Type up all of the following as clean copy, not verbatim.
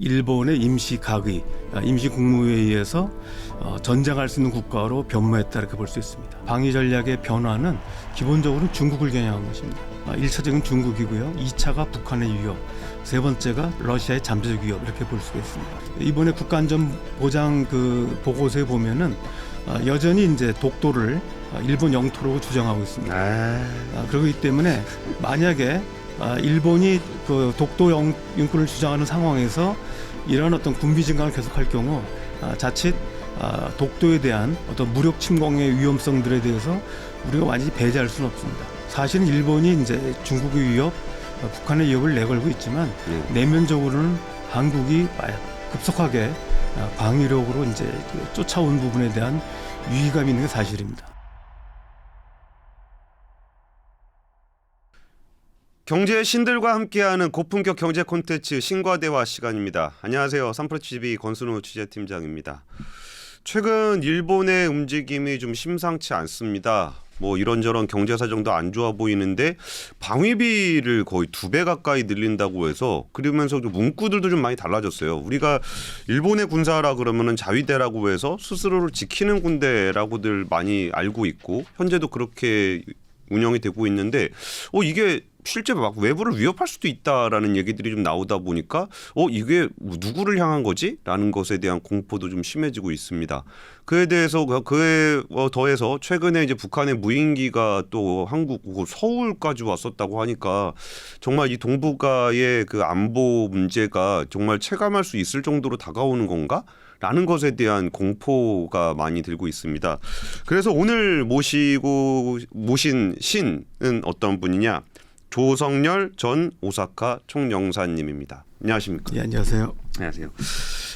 일본의 임시 가의, 임시 국무회의에서 전쟁할 수 있는 국가로 변모했다 이렇게 볼 수 있습니다. 방위 전략의 변화는 기본적으로 중국을 겨냥한 것입니다. 1차적인 중국이고요. 2차가 북한의 위협, 세 번째가 러시아의 잠재적 위협 이렇게 볼 수가 있습니다. 이번에 국가안전보장 그 보고서에 보면은 여전히 이제 독도를 일본 영토로 주장하고 있습니다. 그렇기 때문에 만약에 일본이 그 독도 영권을 주장하는 상황에서 이런 어떤 군비 증강을 계속할 경우 자칫 독도에 대한 어떤 무력 침공의 위험성들에 대해서 우리가 완전히 배제할 수는 없습니다. 사실은 일본이 이제 중국의 위협, 북한의 위협을 내걸고 있지만 내면적으로는 한국이 급속하게 방위력으로 이제 쫓아온 부분에 대한 위기감이 있는 게 사실입니다. 경제의 신들과 함께하는 고품격 경제 콘텐츠 신과대화 시간입니다. 안녕하세요. 3프로TV 권순우 취재팀장입니다. 최근 일본의 움직임이 좀 심상치 않습니다. 뭐 이런저런 경제 사정도 안 좋아 보이는데 방위비를 거의 2배 가까이 늘린다고 해서 그러면서 좀 문구들도 좀 많이 달라졌어요. 우리가 일본의 군사라 그러면은 자위대라고 해서 스스로를 지키는 군대라고들 많이 알고 있고 현재도 그렇게 운영이 되고 있는데 이게 실제 막 외부를 위협할 수도 있다라는 얘기들이 좀 나오다 보니까 이게 누구를 향한 거지? 라는 것에 대한 공포도 좀 심해지고 있습니다. 그에 대해서 그에 더해서 최근에 이제 북한의 무인기가 또 한국 서울까지 왔었다고 하니까 정말 이 동북아의 그 안보 문제가 정말 체감할 수 있을 정도로 다가오는 건가? 라는 것에 대한 공포가 많이 들고 있습니다. 그래서 오늘 모신 신은 어떤 분이냐? 조성열 전 오사카 총영사님입니다. 안녕하십니까? 네, 안녕하세요. 안녕하세요.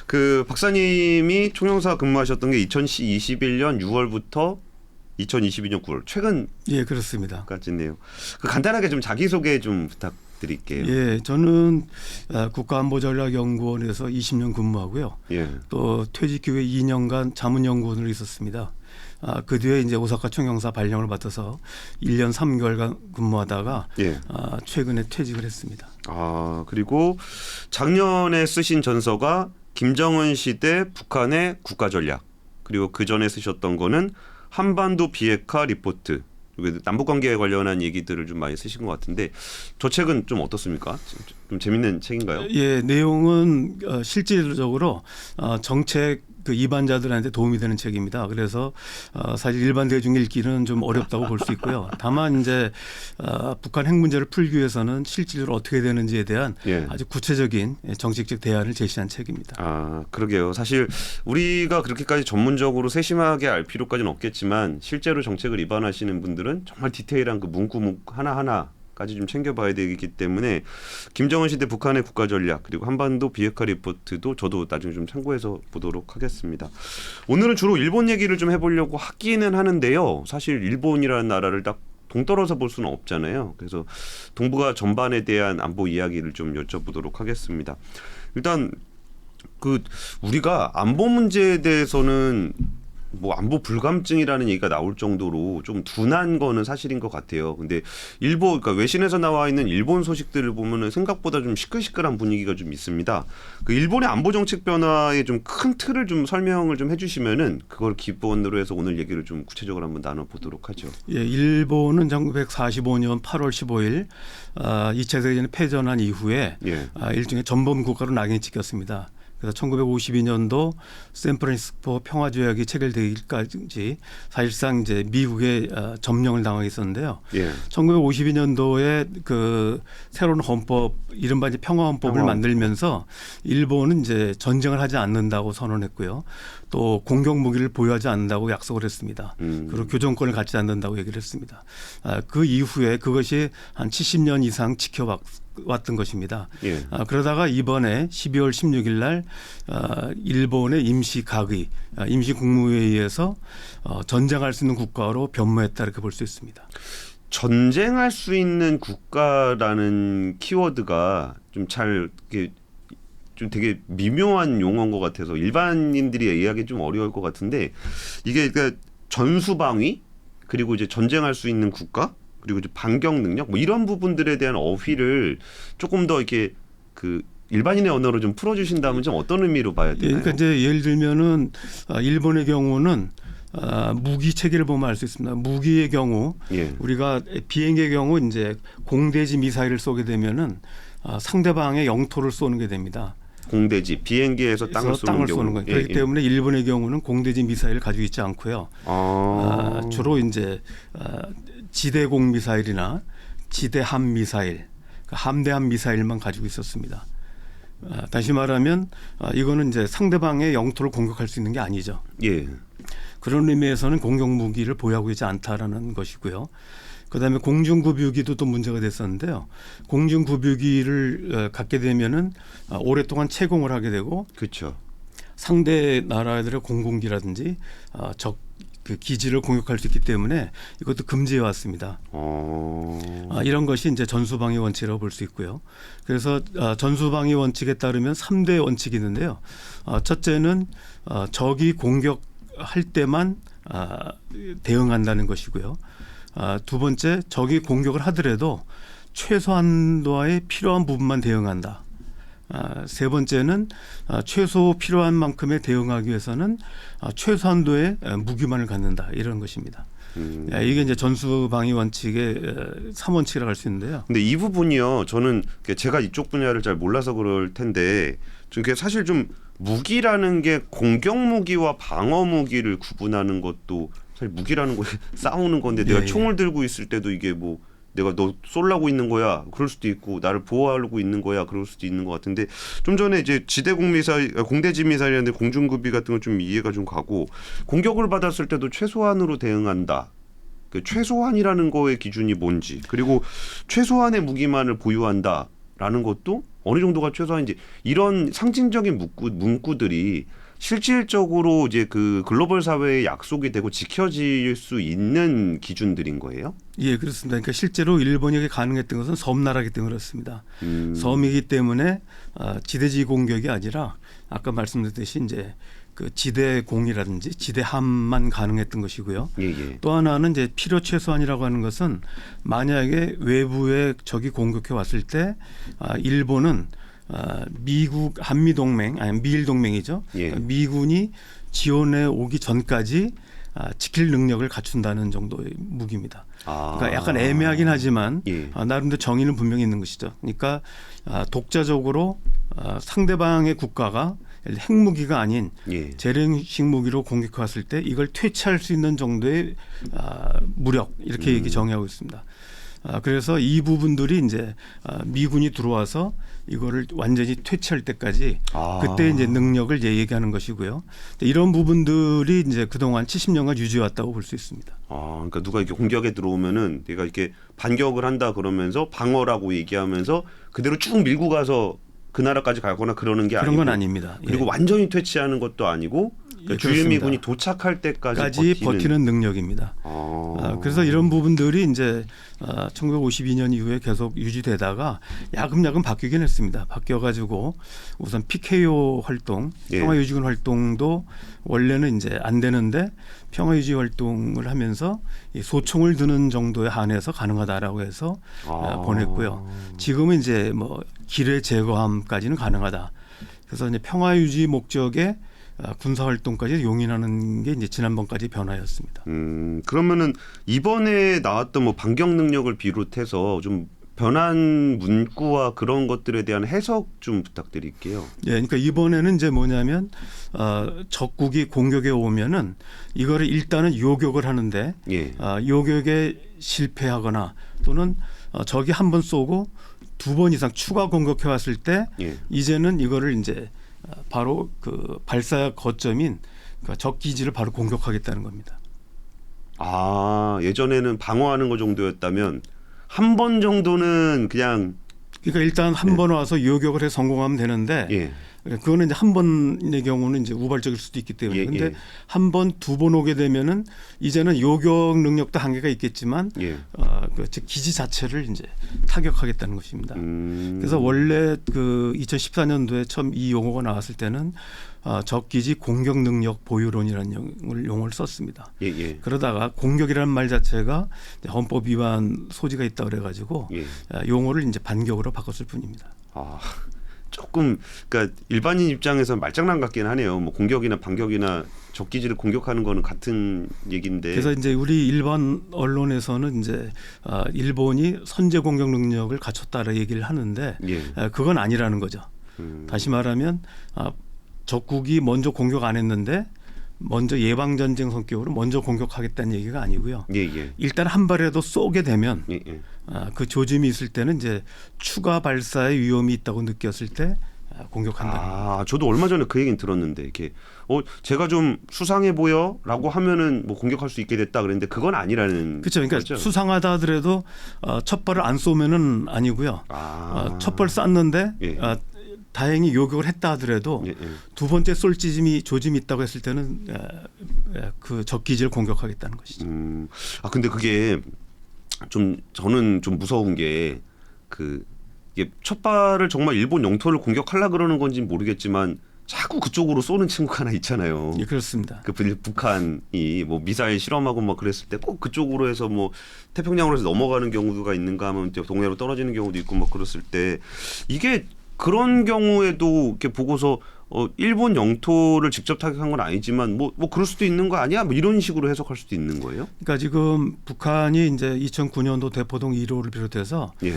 그 박사님이 총영사 근무하셨던 게 2021년 6월부터 2022년 9월 최근 예, 그렇습니다. 까지네요. 간단하게 좀 자기소개 좀 부탁드릴게요. 예, 저는 국가안보전략연구원에서 20년 근무하고요. 또 퇴직 후에 2년간 자문연구원으로 있었습니다. 그 뒤에 이제 오사카 총영사 발령을 받아서 1년 3개월간 근무하다가 최근에 퇴직을 했습니다. 그리고 작년에 쓰신 전서가 김정은 시대 북한의 국가전략, 그리고 그 전에 쓰셨던 거는 한반도 비핵화 리포트, 남북관계에 관련한 얘기들을 좀 많이 쓰신 것 같은데 저 책은 좀 어떻습니까? 좀 재밌는 책인가요? 예, 내용은 실질적으로 정책 그 입안자들한테 도움이 되는 책입니다. 그래서 사실 일반 대중 읽기는 좀 어렵다고 볼 수 있고요. 다만 이제 북한 핵 문제를 풀기 위해서는 실질적으로 어떻게 되는지에 대한 아주 구체적인 정책적 대안을 제시한 책입니다. 그러게요. 사실 우리가 그렇게까지 전문적으로 세심하게 알 필요까지는 없겠지만 실제로 정책을 입안하시는 분들은 정말 디테일한 그 문구 하나하나 까지 좀 챙겨봐야 되기 때문에 김정은 시대 북한의 국가전략 그리고 한반도 비핵화 리포트도 저도 나중에 좀 참고해서 보도록 하겠습니다. 오늘은 주로 일본 얘기를 좀 해보려고 하기는 하는데요. 사실 일본이라는 나라를 딱 동떨어서 볼 수는 없잖아요. 그래서 동북아 전반에 대한 안보 이야기를 좀 여쭤보도록 하겠습니다. 일단 우리가 안보 문제에 대해서는 뭐 안보 불감증이라는 얘기가 나올 정도로 좀 둔한 거는 사실인 것 같아요. 근데 그러니까 외신에서 나와 있는 일본 소식들을 보면은 생각보다 좀 시끌시끌한 분위기가 좀 있습니다. 그 일본의 안보 정책 변화의 좀 큰 틀을 좀 설명을 좀 해주시면은 그걸 기본으로 해서 오늘 얘기를 좀 구체적으로 한번 나눠보도록 하죠. 예, 일본은 1945년 8월 15일 2차 세계대전이 패전한 이후에 일종의 전범 국가로 낙인이 찍혔습니다. 그래서 1952년도 샌프란시스코 평화조약이 체결되기까지 사실상 이제 미국의 점령을 당하게 있었는데요. 1952년도에 그 새로운 헌법, 이른바 이제 평화헌법을 만들면서 일본은 이제 전쟁을 하지 않는다고 선언했고요. 또 공격 무기를 보유하지 않는다고 약속을 했습니다. 그리고 교정권을 갖지 않는다고 얘기를 했습니다. 그 이후에 그것이 한 70년 이상 지켜왔던 것입니다. 그러다가 이번에 12월 16일 날 일본의 임시 가의, 임시 국무회의에서 전쟁할 수 있는 국가로 변모했다 이렇게 볼 수 있습니다. 전쟁할 수 있는 국가라는 키워드가 좀 되게 미묘한 용어인 것 같아서 일반인들이 이해하기 좀 어려울 것 같은데 이게 그러니까 전수방위 그리고 이제 전쟁할 수 있는 국가 그리고 이제 반격 능력 뭐 이런 부분들에 대한 어휘를 조금 더 이렇게 일반인의 언어로 좀 풀어주신다면 좀 어떤 의미로 봐야 예, 되나요? 그러니까 이제 예를 들면은 일본의 경우는 무기 체계를 보면 알 수 있습니다. 무기의 경우 예. 우리가 비행기의 경우 이제 공대지 미사일을 쏘게 되면은 상대방의 영토를 쏘는 게 됩니다. 공대지 비행기에서 땅을 쏘는 경우. 거예요. 그렇기 때문에 일본의 경우는 공대지 미사일을 가지고 있지 않고요. 주로 이제 지대공 미사일이나 지대함 미사일, 함대함 미사일만 가지고 있었습니다. 다시 말하면 이거는 이제 상대방의 영토를 공격할 수 있는 게 아니죠. 예. 그런 의미에서는 공격 무기를 보유하고 있지 않다라는 것이고요. 그다음에 공중급유기도 또 문제가 됐었는데요. 공중급유기를 갖게 되면은 오랫동안 채공을 하게 되고, 그렇죠. 상대 나라들의 공군기라든지 적 그 기지를 공격할 수 있기 때문에 이것도 금지해 왔습니다. 이런 것이 이제 전수방위 원칙이라고 볼 수 있고요. 그래서 전수방위 원칙에 따르면 3대 원칙이 있는데요. 첫째는 적이 공격할 때만 대응한다는 것이고요. 두 번째, 적이 공격을 하더라도 최소한도의 필요한 부분만 대응한다. 세 번째는 최소 필요한 만큼에 대응하기 위해서는 최소한도의 무기만을 갖는다, 이런 것입니다. 이게 이제 전수방위 원칙의 3원칙이라고 할 수 있는데요. 근데 이 부분이요, 저는 제가 이쪽 분야를 잘 몰라서 그럴 텐데, 좀 사실 좀 무기라는 게 공격 무기와 방어 무기를 구분하는 것도, 사실 무기라는 거 싸우는 건데, 내가 총을 들고 있을 때도 이게 뭐 내가 너 쏠라고 있는 거야, 그럴 수도 있고, 나를 보호하려고 있는 거야, 그럴 수도 있는 것 같은데, 좀 전에 이제 지대공 미사일, 공대지 미사일이었는데 공중급유 같은 건 좀 이해가 좀 가고, 공격을 받았을 때도 최소한으로 대응한다. 그 최소한이라는 거의 기준이 뭔지, 그리고 최소한의 무기만을 보유한다라는 것도 어느 정도가 최소한인지, 이런 상징적인 문구들이 실질적으로 이제 그 글로벌 사회의 약속이 되고 지켜질 수 있는 기준들인 거예요? 예, 그렇습니다. 그러니까 실제로 일본이 가능했던 것은 섬나라이기 때문에 그렇습니다. 섬이기 때문에 지대지 공격이 아니라 아까 말씀드렸듯이 이제 그 지대공이라든지 지대함만 가능했던 것이고요. 예. 또 하나는 이제 필요 최소한이라고 하는 것은, 만약에 외부에 적이 공격해 왔을 때 일본은 미국 한미동맹, 아니 미일동맹이죠. 예. 미군이 지원해 오기 전까지 지킬 능력을 갖춘다는 정도의 무기입니다. 그러니까 약간 애매하긴 하지만 나름대로 정의는 분명히 있는 것이죠. 그러니까 독자적으로 상대방의 국가가 핵무기가 아닌 재래식 무기로 공격해 왔을 때 이걸 퇴치할 수 있는 정도의 무력, 이렇게 얘기 정의하고 있습니다. 그래서 이 부분들이 이제 미군이 들어와서 이거를 완전히 퇴치할 때까지 그때 이제 능력을 얘기하는 것이고요. 이런 부분들이 이제 그동안 70년간 유지해 왔다고 볼 수 있습니다. 그러니까 누가 이렇게 공격에 들어오면은 내가 이렇게 반격을 한다 그러면서 방어라고 얘기하면서 그대로 쭉 밀고 가서 그 나라까지 가거나 그러는 게 아니고, 그런 건 아닙니다. 그리고 완전히 퇴치하는 것도 아니고, 그러니까 주요미군이 도착할 때까지 버티는 능력입니다. 그래서 이런 부분들이 이제 1952년 이후에 계속 유지되다가 야금야금 바뀌긴 했습니다. 바뀌어가지고 우선 PKO 활동, 평화유지군 활동도 원래는 이제 안 되는데 평화유지 활동을 하면서 이 소총을 드는 정도에 한해서 가능하다라고 해서 보냈고요. 지금은 이제 뭐 기뢰 제거함까지는 가능하다. 그래서 이제 평화유지 목적의 군사 활동까지 용인하는 게 이제 지난번까지 변화였습니다. 그러면은 이번에 나왔던 뭐 반격 능력을 비롯해서 좀 변한 문구와 그런 것들에 대한 해석 좀 부탁드릴게요. 예, 그러니까 이번에는 이제 뭐냐면 적국이 공격에 오면은 이거를 일단은 요격을 하는데 요격에 실패하거나 또는 적이 한 번 쏘고 2번 이상 추가 공격해 왔을 때 이제는 이거를 이제 바로 그 발사 거점인 그 적 기지를 바로 공격하겠다는 겁니다. 예전에는 방어하는 거 정도였다면 한 번 정도는 그냥, 그러니까 일단 한 번 와서 요격을 해 성공하면 되는데 그거는 이제 한 번의 경우는 이제 우발적일 수도 있기 때문에 근데 한 번, 2번 오게 되면은 이제는 요격 능력도 한계가 있겠지만 그 기지 자체를 이제 타격하겠다는 것입니다. 그래서 원래 그 2014년도에 처음 이 용어가 나왔을 때는 적기지 공격 능력 보유론이라는 용어를 썼습니다. 그러다가 공격이라는 말 자체가 헌법 위반 소지가 있다 그래가지고 용어를 이제 반격으로 바꿨을 뿐입니다. 조금 그러니까 일반인 입장에서 말장난 같긴 하네요. 뭐 공격이나 반격이나 적기지를 공격하는 거는 같은 얘기인데. 그래서 이제 우리 일반 언론에서는 이제 일본이 선제 공격 능력을 갖췄다라 얘기를 하는데 예. 그건 아니라는 거죠. 다시 말하면 적국이 먼저 공격 안 했는데 먼저 예방 전쟁 성격으로 먼저 공격하겠다는 얘기가 아니고요. 예, 예. 일단 한 발이라도 쏘게 되면 예, 예. 그 조짐이 있을 때는 이제 추가 발사의 위험이 있다고 느꼈을 때 공격한다. 저도 얼마 전에 그 얘기는 들었는데 이렇게 제가 좀 수상해 보여라고 하면은 뭐 공격할 수 있게 됐다 그랬는데 그건 아니라는 그렇죠. 그러니까 거죠? 수상하다 하더라도 첫 발을 안 쏘면은 아니고요. 첫 발 쐈는데 예. 다행히 요격을 했다 하더라도 예, 예. 두 번째 쏠 조짐이 있다고 했을 때는 그 적기지를 공격하겠다는 것이죠. 근데 그게 좀 저는 좀 무서운 게 이게 첫 발을 정말 일본 영토를 공격하려 그러는 건지 모르겠지만 자꾸 그쪽으로 쏘는 친구가 하나 있잖아요. 예, 그렇습니다. 북한이 뭐 미사일 실험하고 뭐 그랬을 때 꼭 그쪽으로 해서 뭐 태평양으로 해서 넘어가는 경우가 있는가 하면 이제 동해로 떨어지는 경우도 있고 뭐 그랬을 때 이게 그런 경우에도 이렇게 보고서 일본 영토를 직접 타격한 건 아니지만 뭐 그럴 수도 있는 거 아니야? 뭐 이런 식으로 해석할 수도 있는 거예요? 그러니까 지금 북한이 이제 2009년도 대포동 1호를 비롯해서 예.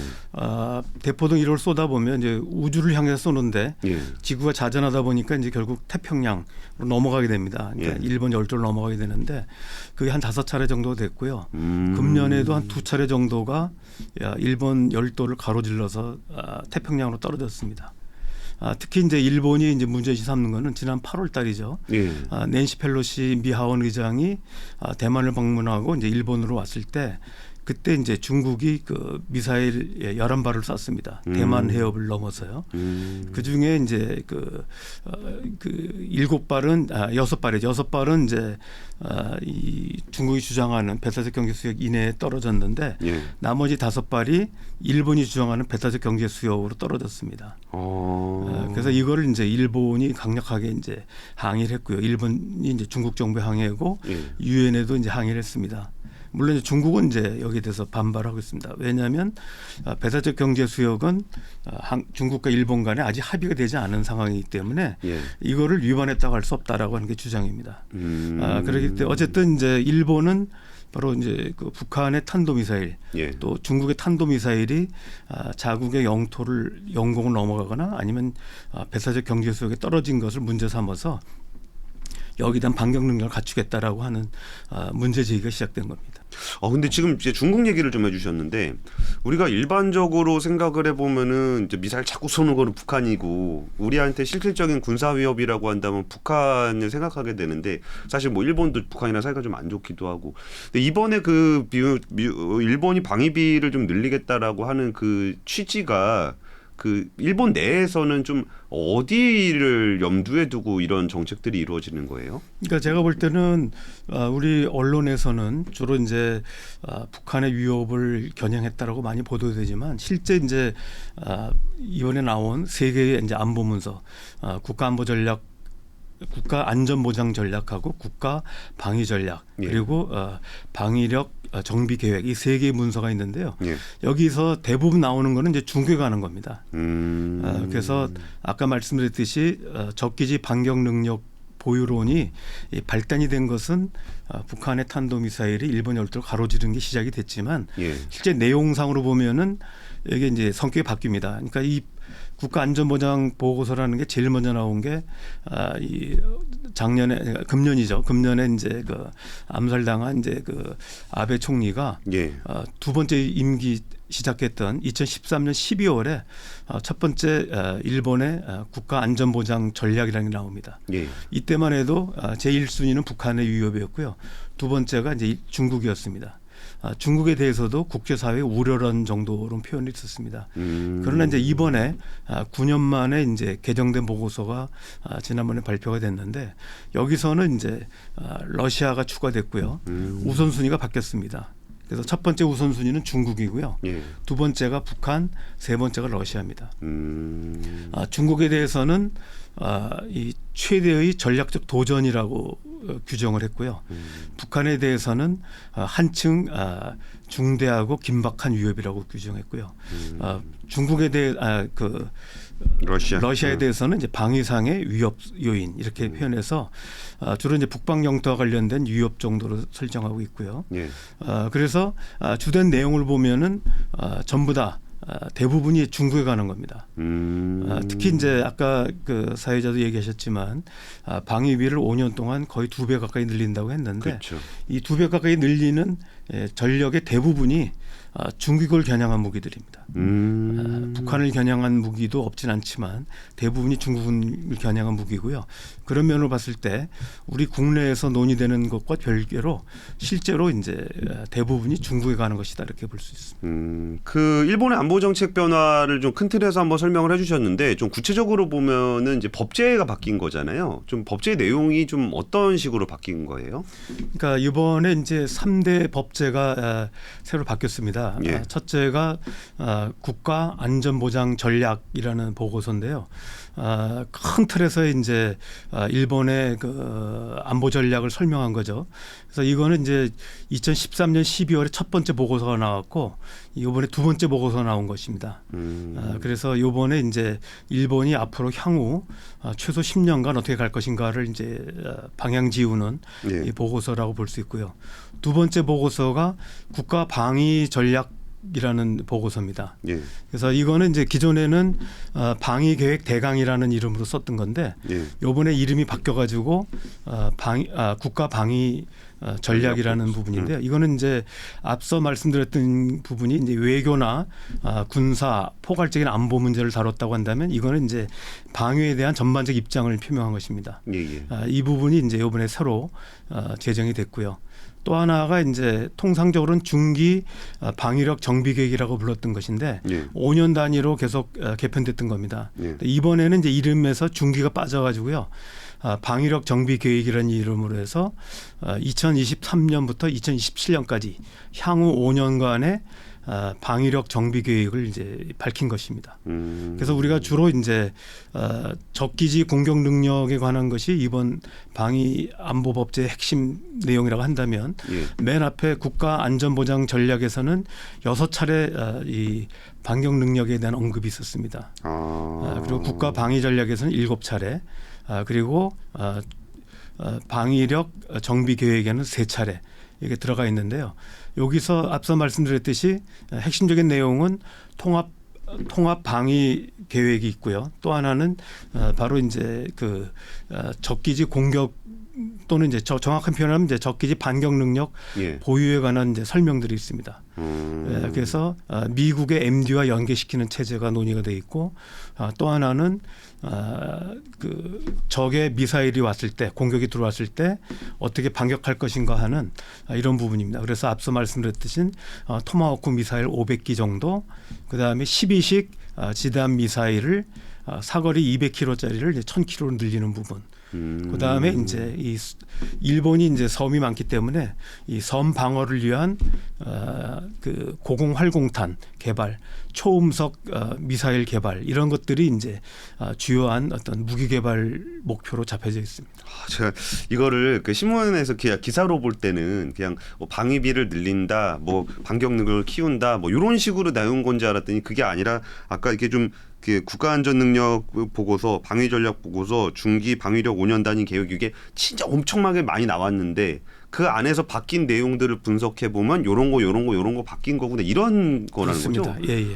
대포동 1호를 쏘다 보면 이제 우주를 향해서 쏘는데 예. 지구가 자전하다 보니까 이제 결국 태평양으로 넘어가게 됩니다. 그러니까 예. 일본 열도를 넘어가게 되는데 그게 한 5차례 정도 됐고요. 금년에도 한 2차례 정도가 일본 열도를 가로질러서 태평양으로 떨어졌습니다. 특히 이제 일본이 이제 문제시 삼는 거는 지난 8월 달이죠. 예. 낸시 펠로시 미 하원 의장이 대만을 방문하고 이제 일본으로 왔을 때 그때 이제 중국이 그 미사일 11발을 쐈습니다. 대만 해협을 넘어서요. 그 중에 이제 그 7발은 6발은 이제 이 중국이 주장하는 배타적 경제 수역 이내에 떨어졌는데 예. 나머지 5발이 일본이 주장하는 배타적 경제 수역으로 떨어졌습니다. 그래서 이거를 이제 일본이 강력하게 이제 항의를 했고요. 일본이 이제 중국 정부에 항의하고 예. 유엔에도 이제 항의를 했습니다. 물론 이제 중국은 이제 여기에 대해서 반발하고 있습니다. 왜냐하면 배타적 경제 수역은 중국과 일본 간에 아직 합의가 되지 않은 상황이기 때문에 예. 이거를 위반했다고 할 수 없다라고 하는 게 주장입니다. 그렇기 때문에 어쨌든 이제 일본은 바로 이제 그 북한의 탄도미사일 예. 또 중국의 탄도미사일이 자국의 영토를 영공을 넘어가거나 아니면 배타적 경제 수역에 떨어진 것을 문제 삼아서 여기에 대한 반격 능력을 갖추겠다라고 하는 문제 제기가 시작된 겁니다. 근데 지금 이제 중국 얘기를 좀 해주셨는데 우리가 일반적으로 생각을 해보면은 이제 미사일 자꾸 쏘는 거는 북한이고 우리한테 실질적인 군사 위협이라고 한다면 북한을 생각하게 되는데 사실 뭐 일본도 북한이랑 사이가 좀 안 좋기도 하고 근데 이번에 일본이 방위비를 좀 늘리겠다라고 하는 그 취지가 그 일본 내에서는 좀 어디를 염두에 두고 이런 정책들이 이루어지는 거예요? 그러니까 제가 볼 때는 우리 언론에서는 주로 이제 북한의 위협을 겨냥했다라고 많이 보도되지만 실제 이제 이번에 나온 세 개의 이제 안보 문서, 국가안보 전략, 국가 안전보장 전략하고 국가 방위 전략 예. 그리고 방위력 정비 계획 이 세 개의 문서가 있는데요. 예. 여기서 대부분 나오는 거는 이제 중국에 가는 겁니다. 그래서 아까 말씀드렸듯이 적기지 반격 능력 보유론이 발단이 된 것은 북한의 탄도미사일이 일본 열도를 가로지르는 게 시작이 됐지만 예. 실제 내용상으로 보면은 이게 이제 성격이 바뀝니다. 그러니까 이 국가안전보장 보고서라는 게 제일 먼저 나온 게 이 금년이죠. 금년에 이제 그 암살당한 이제 그 아베 총리가 예. 두 번째 임기 시작했던 2013년 12월에 첫 번째 일본의 국가안전보장 전략이라는 게 나옵니다. 예. 이때만 해도 제1순위는 북한의 위협이었고요. 두 번째가 이제 중국이었습니다. 중국에 대해서도 국제사회의 우려란 정도로 표현이 있었습니다. 그러나 이제 이번에 9년 만에 이제 개정된 보고서가 지난번에 발표가 됐는데 여기서는 이제 러시아가 추가됐고요. 우선순위가 바뀌었습니다. 그래서 첫 번째 우선순위는 중국이고요. 예. 두 번째가 북한, 세 번째가 러시아입니다. 중국에 대해서는 이 최대의 전략적 도전이라고 규정을 했고요. 북한에 대해서는 한층 중대하고 긴박한 위협이라고 규정했고요. 중국에 대해 러시아에 러시아에 대해서는 이제 방위상의 위협 요인 이렇게 표현해서 주로 이제 북방 영토와 관련된 위협 정도로 설정하고 있고요. 예. 그래서 주된 내용을 보면은 전부 다 대부분이 중국에 가는 겁니다. 특히 이제 아까 그 사회자도 얘기하셨지만 방위비를 5년 동안 거의 2배 가까이 늘린다고 했는데 그렇죠. 이 2배 가까이 늘리는 전력의 대부분이 중국을 겨냥한 무기들입니다. 북한을 겨냥한 무기도 없진 않지만 대부분이 중국을 겨냥한 무기고요. 그런 면으로 봤을 때 우리 국내에서 논의되는 것과 별개로 실제로 이제 대부분이 중국에 가는 것이다 이렇게 볼 수 있습니다. 그 일본의 안보 정책 변화를 좀 큰 틀에서 한번 설명을 해주셨는데 좀 구체적으로 보면은 이제 법제가 바뀐 거잖아요. 좀 법제 내용이 좀 어떤 식으로 바뀐 거예요? 그러니까 이번에 이제 3대 법제가 새로 바뀌었습니다. 예. 첫째가 국가 안전보장 전략이라는 보고서인데요. 큰 틀에서 이제 일본의 그 안보 전략을 설명한 거죠. 그래서 이거는 이제 2013년 12월에 첫 번째 보고서가 나왔고 이번에 두 번째 보고서가 나온 것입니다. 그래서 이번에 이제 일본이 앞으로 향후 최소 10년간 어떻게 갈 것인가를 이제 방향 지우는 예. 이 보고서라고 볼 수 있고요. 두 번째 보고서가 국가 방위 전략이라는 보고서입니다. 예. 그래서 이거는 이제 기존에는 방위 계획 대강이라는 이름으로 썼던 건데 예. 이번에 이름이 바뀌어가지고 국가 방위 전략이라는 부분인데요. 이거는 이제 앞서 말씀드렸던 부분이 이제 외교나 군사, 포괄적인 안보 문제를 다뤘다고 한다면 이거는 이제 방위에 대한 전반적 입장을 표명한 것입니다. 예. 예. 이 부분이 이제 이번에 새로 제정이 됐고요. 또 하나가 이제 통상적으로는 중기 방위력 정비 계획이라고 불렀던 것인데 예. 5년 5년 단위로 계속 개편됐던 겁니다. 예. 이번에는 이제 이름에서 중기가 빠져가지고요. 방위력 정비 계획이라는 이름으로 해서 2023년부터 2027년까지 향후 5년간의 방위력 정비 계획을 이제 밝힌 것입니다. 그래서 우리가 주로 이제 적기지 공격 능력에 관한 것이 이번 방위 안보 법제의 핵심 내용이라고 한다면 예. 맨 앞에 국가 안전보장 전략에서는 6차례 이 반격 능력에 대한 언급이 있었습니다. 그리고 국가 방위 전략에서는 7차례, 그리고 방위력 정비 계획에는 3차례 이게 들어가 있는데요. 여기서 앞서 말씀드렸듯이 핵심적인 내용은 통합 방위 계획이 있고요. 또 하나는 바로 이제 그 적기지 공격 또는 이제 정확한 표현하면 이제 적기지 반격 능력 예. 보유에 관한 이제 설명들이 있습니다. 그래서 미국의 MD와 연계시키는 체제가 논의가 돼 있고 또 하나는 그 적의 미사일이 왔을 때 공격이 들어왔을 때 어떻게 반격할 것인가 하는 이런 부분입니다. 그래서 앞서 말씀드렸듯이 토마호크 미사일 500기 정도, 그 다음에 12식 지대함 미사일을 사거리 200km짜리를 1000km로 늘리는 부분. 그 다음에 이제 이 일본이 이제 섬이 많기 때문에 이 섬 방어를 위한 그 고공 활공탄 개발, 초음속 미사일 개발 이런 것들이 이제 주요한 어떤 무기 개발 목표로 잡혀져 있습니다. 제가 이거를 그 신문에서 기사로 볼 때는 그냥 뭐 방위비를 늘린다, 뭐 반격 능력을 키운다, 뭐 이런 식으로 나온 건지 알았더니 그게 아니라 아까 이렇게 좀 국가안전능력 보고서, 방위전략 보고서, 중기 방위력 5년 단위 계획 이게 진짜 엄청나게 많이 나왔는데 그 안에서 바뀐 내용들을 분석해 보면 요런 거 바뀐 거구나 이런 거라는 그렇습니다. 거죠. 예.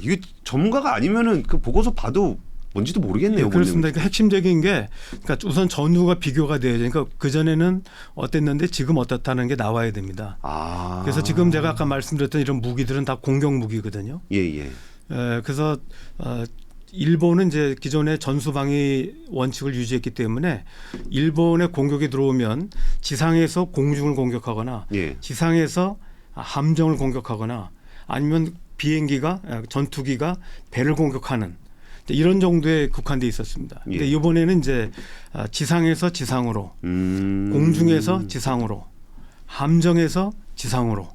이게 전문가가 아니면은 그 보고서 봐도 뭔지도 모르겠네요. 예, 그렇습니다. 그러니까 핵심적인 게 그러니까 우선 전후가 비교가 돼야 되니까 그 전에는 어땠는데 지금 어떻다는 게 나와야 됩니다. 그래서 지금 제가 아까 말씀드렸던 이런 무기들은 다 공격 무기거든요. 예. 그래서 일본은 이제 기존의 전수방위 원칙을 유지했기 때문에 일본의 공격이 들어오면 지상에서 공중을 공격하거나 예. 지상에서 함정을 공격하거나 아니면 비행기가 전투기가 배를 공격하는 이런 정도에 국한돼 있었습니다. 근데 예. 이번에는 이제 지상에서 지상으로, 공중에서 지상으로, 함정에서 지상으로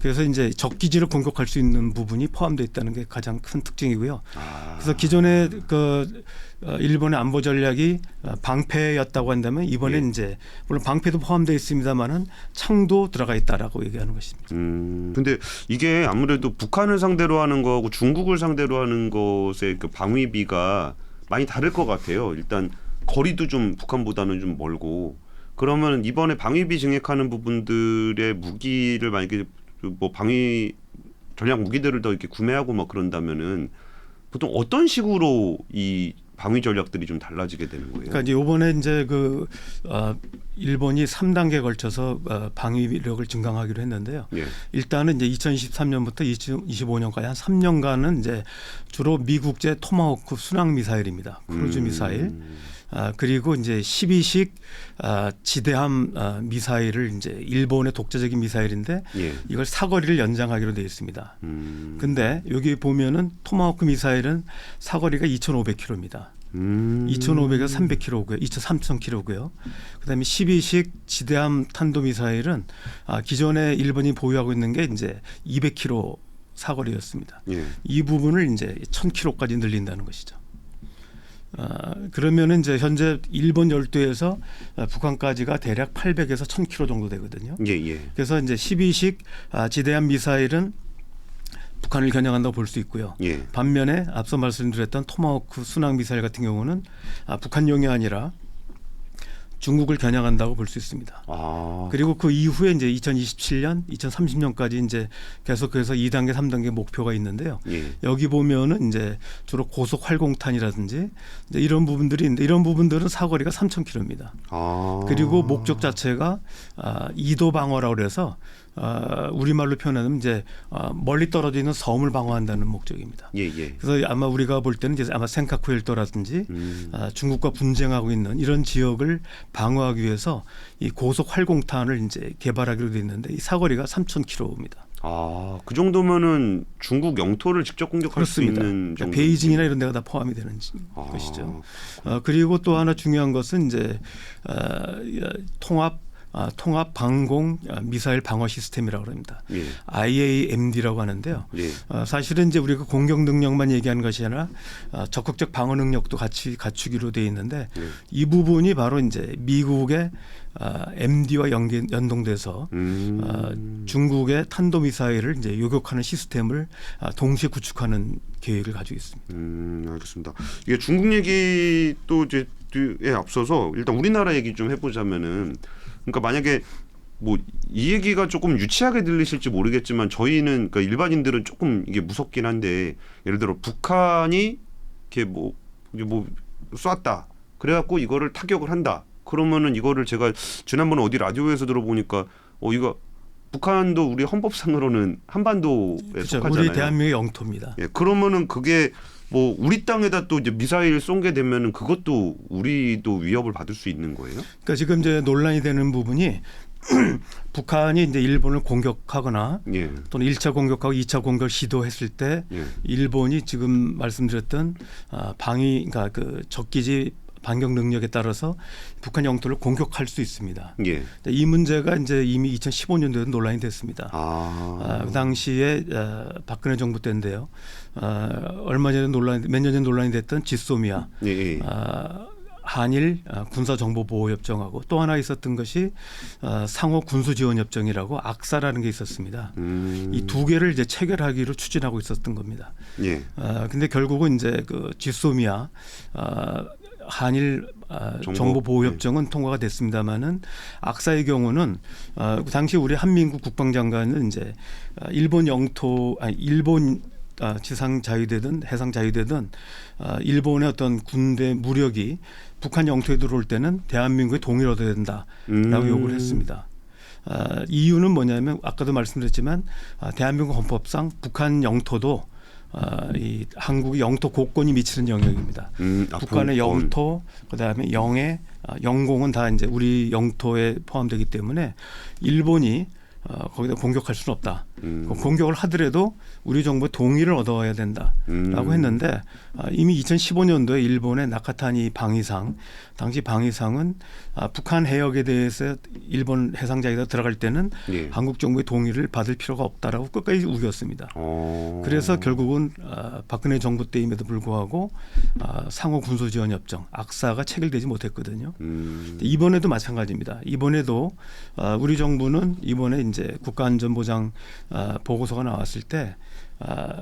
그래서 이제 적기지를 공격할 수 있는 부분이 포함되어 있다는 게 가장 큰 특징이고요. 그래서 기존에 그 일본의 안보 전략이 방패였다고 한다면 이번에 이제 물론 방패도 포함되어 있습니다만은 창도 들어가 있다라고 얘기하는 것입니다. 근데 이게 아무래도 북한을 상대로 하는 거하고 중국을 상대로 하는 것의 그 방위비가 많이 다를 것 같아요. 일단 거리도 좀 북한보다는 좀 멀고 그러면 이번에 방위비 증액하는 부분들의 무기를 만약에 뭐 방위 전략 무기들을 더 이렇게 구매하고 막 그런다면은 보통 어떤 식으로 이 방위 전략들이 좀 달라지게 되는 거예요? 그러니까 이제 이번에 이제 그 일본이 3단계에 걸쳐서 방위력을 증강하기로 했는데요. 예. 일단은 이제 2023년부터 2025년까지 한 3년간은 이제 주로 미국제 토마호크 순항 미사일입니다. 크루즈 미사일. 그리고 이제 12식 지대함 미사일을 이제 일본의 독자적인 미사일인데 이걸 사거리를 연장하기로 되어 있습니다. 근데 여기 보면은 토마호크 미사일은 사거리가 2,500km입니다. 2,500에서 300km고요. 2,300km고요. 그다음에 12식 지대함 탄도 미사일은 기존에 일본이 보유하고 있는 게 이제 200km 사거리였습니다. 이 부분을 이제 1,000km까지 늘린다는 것이죠. 그러면은 이제 현재 일본 열도에서 북한까지가 대략 800에서 1,000km 정도 되거든요. 그래서 이제 12식 지대함 미사일은 북한을 겨냥한다고 볼 수 있고요. 반면에 앞서 말씀드렸던 토마호크 순항 미사일 같은 경우는 북한용이 아니라 중국을 겨냥한다고 볼 수 있습니다. 그리고 그 이후에 이제 2027년, 2030년까지 이제 계속해서 2단계, 3단계 목표가 있는데요. 여기 보면은 이제 주로 고속 활공탄이라든지 이제 이런 부분들이 있는데 이런 부분들은 사거리가 3,000km입니다. 그리고 목적 자체가 이도 방어라고 그래서 우리말로 표현하면 이제 멀리 떨어져 있는 섬을 방어한다는 목적입니다. 그래서 아마 우리가 볼 때는 이제 아마 센카쿠 일도라든지 중국과 분쟁하고 있는 이런 지역을 방어하기 위해서 이 고속 활공탄을 이제 개발하기로 돼 있는데 이 사거리가 3,000km입니다. 그 정도면은 중국 영토를 직접 공격할 그렇습니다. 수 있는 정도. 베이징이나 이런 데가 다 포함이 되는 것이죠. 그리고 또 하나 중요한 것은 이제 통합 방공 미사일 방어 시스템이라고 합니다. IAMD라고 하는데요. 사실은 이제 우리가 공격 능력만 얘기하는 것이 아니라 적극적 방어 능력도 같이 갖추기로 돼 있는데 이 부분이 바로 이제 미국의 MD와 연동돼서 중국의 탄도 미사일을 이제 요격하는 시스템을 동시에 구축하는 계획을 가지고 있습니다. 알겠습니다. 이게 중국 얘기 또 이제에 앞서서 일단 우리나라 얘기 좀 해보자면은. 그러니까 만약에 뭐 이 얘기가 조금 유치하게 들리실지 모르겠지만 저희는 그러니까 일반인들은 조금 이게 무섭긴 한데 예를 들어 북한이 이렇게 뭐 쐈다 그래갖고 이거를 타격을 한다 그러면은 이거를 제가 지난번에 어디 라디오에서 들어보니까 이거 북한도 우리 헌법상으로는 한반도에 그렇죠. 속하잖아요. 우리 대한민국의 영토입니다. 그러면은 그게 뭐 우리 땅에다 또 이제 미사일 쏜게 되면은 그것도 우리도 위협을 받을 수 있는 거예요? 그러니까 지금 이제 논란이 되는 부분이 북한이 이제 일본을 공격하거나 또는 1차 공격하고 2차 공격을 시도했을 때 일본이 지금 말씀드렸던 그러니까 그 적기지 반격 능력에 따라서 북한 영토를 공격할 수 있습니다. 이 문제가 이제 이미 2015년도에 논란이 됐습니다. 그 당시에 박근혜 정부 때인데요. 얼마 전에 몇 년 전 논란이 됐던 지소미아 한일 군사정보보호협정하고 또 하나 있었던 것이 상호 군수지원협정이라고 악사라는 게 있었습니다. 이 두 개를 이제 체결하기로 추진하고 있었던 겁니다. 근데 결국은 이제 그 지소미아 한일 정보보호협정은 통과가 됐습니다마는 악사의 경우는 그 당시 우리 한민국 국방장관은 이제 일본 일본 지상 자유되든 해상 자유되든 일본의 어떤 군대 무력이 북한 영토에 들어올 때는 대한민국의 동의를 얻어야 된다라고 요구를 했습니다. 이유는 뭐냐면 아까도 말씀드렸지만 대한민국 헌법상 북한 영토도 이 한국의 영토 곳권이 미치는 영역입니다. 북한의 영토, 그다음에 영해, 영공은 다 이제 우리 영토에 포함되기 때문에 일본이 거기다 공격할 수는 없다. 공격을 하더라도 우리 정부의 동의를 얻어야 된다라고 했는데 이미 2015년도에 일본의 나카타니 방위상 당시 방위상은 북한 해역에 대해서 일본 해상자위가 들어갈 때는 예. 한국 정부의 동의를 받을 필요가 없다라고 끝까지 우겼습니다. 그래서 결국은 박근혜 정부 때임에도 불구하고 상호 군소지원협정 악사가 체결되지 못했거든요. 이번에도 마찬가지입니다. 이번에도 우리 정부는 이번에 이제 국가안전보장 보고서가 나왔을 때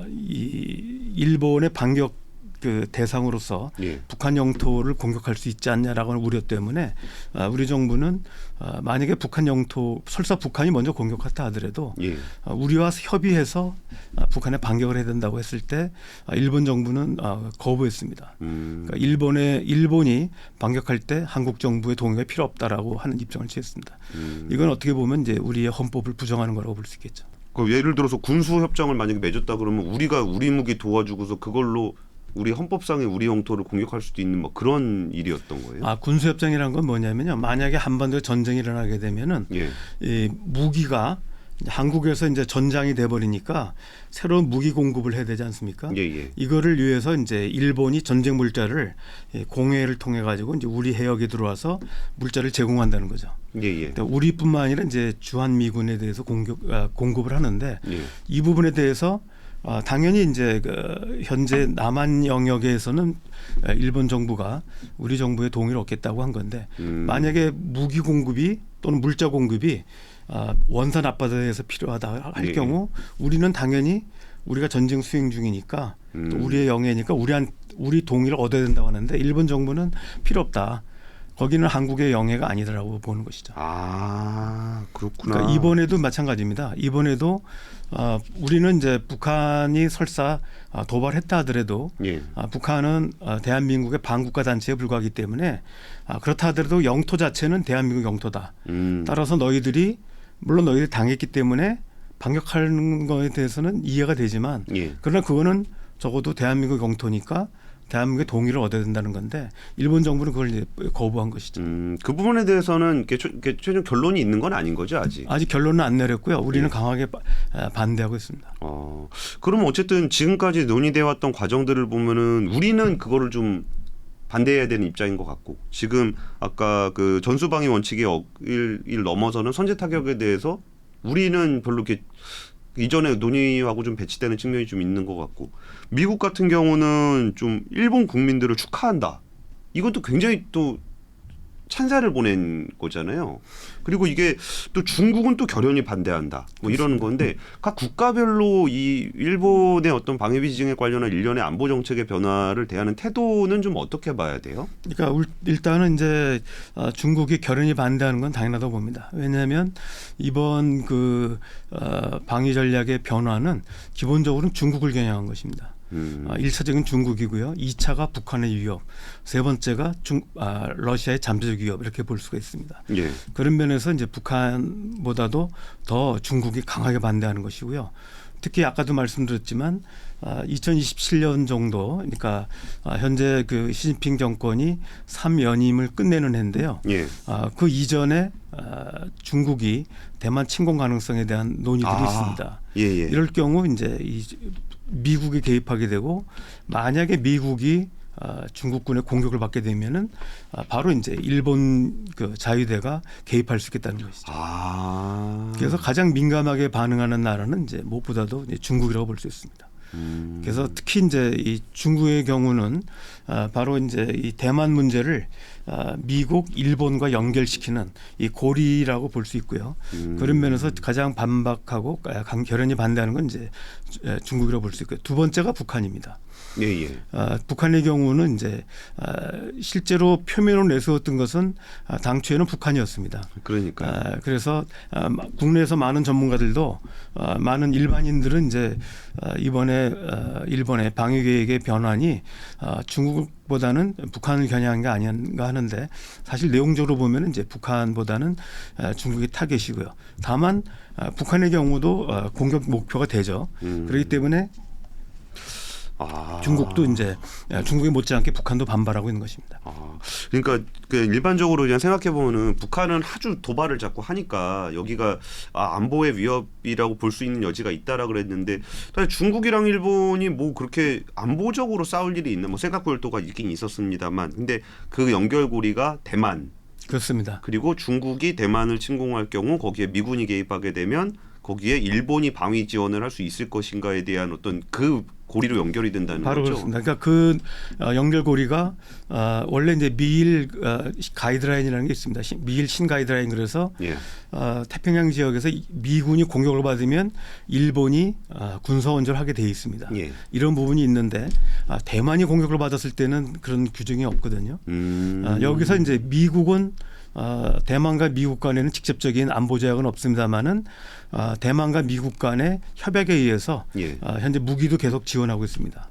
이 일본의 반격 그 대상으로서 예. 북한 영토를 공격할 수 있지 않냐라고 하는 우려 때문에 우리 정부는 만약에 북한 영토 설사 북한이 먼저 공격했다 하더라도 예. 우리와 협의해서 북한에 반격을 해야 된다고 했을 때 일본 정부는 거부했습니다. 그러니까 일본이 반격할 때 한국 정부의 동의가 필요 없다라고 하는 입장을 취했습니다. 이건 어떻게 보면 이제 우리의 헌법을 부정하는 거라고 볼 수 있겠죠. 그 예를 들어서 군수 협정을 만약에 맺었다 그러면 우리가 우리 무기 도와주고서 그걸로 우리 헌법상의 우리 영토를 공격할 수도 있는 뭐 그런 일이었던 거예요. 군수협정이라는 건 뭐냐면요. 만약에 한반도에 전쟁이 일어나게 되면은 예. 이 무기가 한국에서 이제 전장이 돼버리니까 새로운 무기 공급을 해야 되지 않습니까? 예, 예. 이거를 위해서 이제 일본이 전쟁 물자를 공해를 통해 가지고 이제 우리 해역에 들어와서 물자를 제공한다는 거죠. 예, 예. 그러니까 우리뿐만 아니라 이제 주한 미군에 대해서 공급을 하는데 예. 이 부분에 대해서 당연히 이제 그 현재 남한 영역에서는 일본 정부가 우리 정부의 동의를 얻겠다고 한 건데 만약에 무기 공급이 또는 물자 공급이 원산 앞바다에서 필요하다 할 예. 경우 우리는 당연히 우리가 전쟁 수행 중이니까 또 우리의 영해니까 우리 동의를 얻어야 된다고 하는데 일본 정부는 필요 없다. 거기는 한국의 영해가 아니다라고 보는 것이죠. 그렇구나. 그러니까 이번에도 마찬가지입니다. 이번에도 우리는 이제 북한이 설사 도발했다 하더라도 예. 북한은 대한민국의 반국가 단체에 불과하기 때문에 그렇다 하더라도 영토 자체는 대한민국 영토다. 따라서 너희들이 물론 너희들이 당했기 때문에 반격하는 거에 대해서는 이해가 되지만 예. 그러나 그거는 적어도 대한민국 영토니까 대한민국의 동의를 얻어야 된다는 건데 일본 정부는 그걸 이제 거부한 것이죠. 그 부분에 대해서는 이렇게 최종 결론이 있는 건 아닌 거죠 아직. 아직 결론은 안 내렸고요. 우리는 강하게 반대하고 있습니다. 그러면 어쨌든 지금까지 논의돼 왔던 과정들을 보면은 우리는 그거를 좀 반대해야 되는 입장인 것 같고 지금 아까 그 전수방위 원칙의 일 넘어서는 선제 타격에 대해서 우리는 별로 이렇게 이전에 논의하고 좀 배치되는 측면이 좀 있는 것 같고 미국 같은 경우는 좀 일본 국민들을 축하한다. 이것도 굉장히 또 찬사를 보낸 거잖아요. 그리고 이게 또 중국은 또 결연히 반대한다. 뭐 이러는 건데 각 국가별로 이 일본의 어떤 방위비 지정에 관련한 일련의 안보 정책의 변화를 대하는 태도는 좀 어떻게 봐야 돼요? 그러니까 일단은 이제 중국이 결연히 반대하는 건 당연하다고 봅니다. 왜냐하면 이번 그 방위 전략의 변화는 기본적으로 중국을 겨냥한 것입니다. 1차적인 중국이고요. 2차가 북한의 위협, 세 번째가 러시아의 잠재적 위협 이렇게 볼 수가 있습니다. 예. 그런 면에서 이제 북한보다도 더 중국이 강하게 반대하는 것이고요. 특히 아까도 말씀드렸지만 2027년 정도, 그러니까 현재 그 시진핑 정권이 3연임을 끝내는 해인데요. 예. 그 이전에 중국이 대만 침공 가능성에 대한 논의들이 있습니다. 예, 예. 이럴 경우 이제 미국이 개입하게 되고 만약에 미국이 중국군의 공격을 받게 되면은 바로 이제 일본 그 자위대가 개입할 수 있겠다는 것이죠. 그래서 가장 민감하게 반응하는 나라는 이제 무엇보다도 이제 중국이라고 볼 수 있습니다. 그래서 특히 이제 이 중국의 경우는 바로 이제 이 대만 문제를 미국, 일본과 연결시키는 이 고리라고 볼 수 있고요. 그런 면에서 가장 반박하고 결연히 반대하는 건 이제 중국이라고 볼 수 있고요. 두 번째가 북한입니다. 예, 예. 북한의 경우는 이제 실제로 표면으로 내세웠던 것은 당초에는 북한이었습니다. 그러니까. 그래서 국내에서 많은 전문가들도 많은 일반인들은 이제 이번에 일본의 방위 계획의 변환이 중국보다는 북한을 겨냥한 게 아닌가 하는데 사실 내용적으로 보면 이제 북한보다는 중국이 타겟이고요. 다만 북한의 경우도 공격 목표가 되죠. 그렇기 때문에 중국도 이제 중국이 못지않게 북한도 반발하고 있는 것입니다. 그러니까 그 일반적으로 그냥 생각해 보면은 북한은 아주 도발을 자꾸 하니까 여기가 안보의 위협이라고 볼 수 있는 여지가 있다라 그랬는데 사실 중국이랑 일본이 뭐 그렇게 안보적으로 싸울 일이 있나 뭐 생각골도가 있긴 있었습니다만 근데 그 연결고리가 대만 그렇습니다. 그리고 중국이 대만을 침공할 경우 거기에 미군이 개입하게 되면 거기에 일본이 방위 지원을 할 수 있을 것인가에 대한 어떤 그 고리로 연결이 된다는 바로 거죠. 그렇습니다. 그러니까 그 연결고리가 원래 이제 미일 가이드라인이라는 게 있습니다. 미일 신가이드라인 그래서 태평양 지역에서 미군이 공격을 받으면 일본이 군사 원조를 하게 돼 있습니다. 이런 부분이 있는데 대만이 공격을 받았을 때는 그런 규정이 없거든요. 여기서 이제 미국은 대만과 미국 간에는 직접적인 안보 제약은 없습니다만은 대만과 미국 간의 협약에 의해서 현재 무기도 계속 지원하고 있습니다.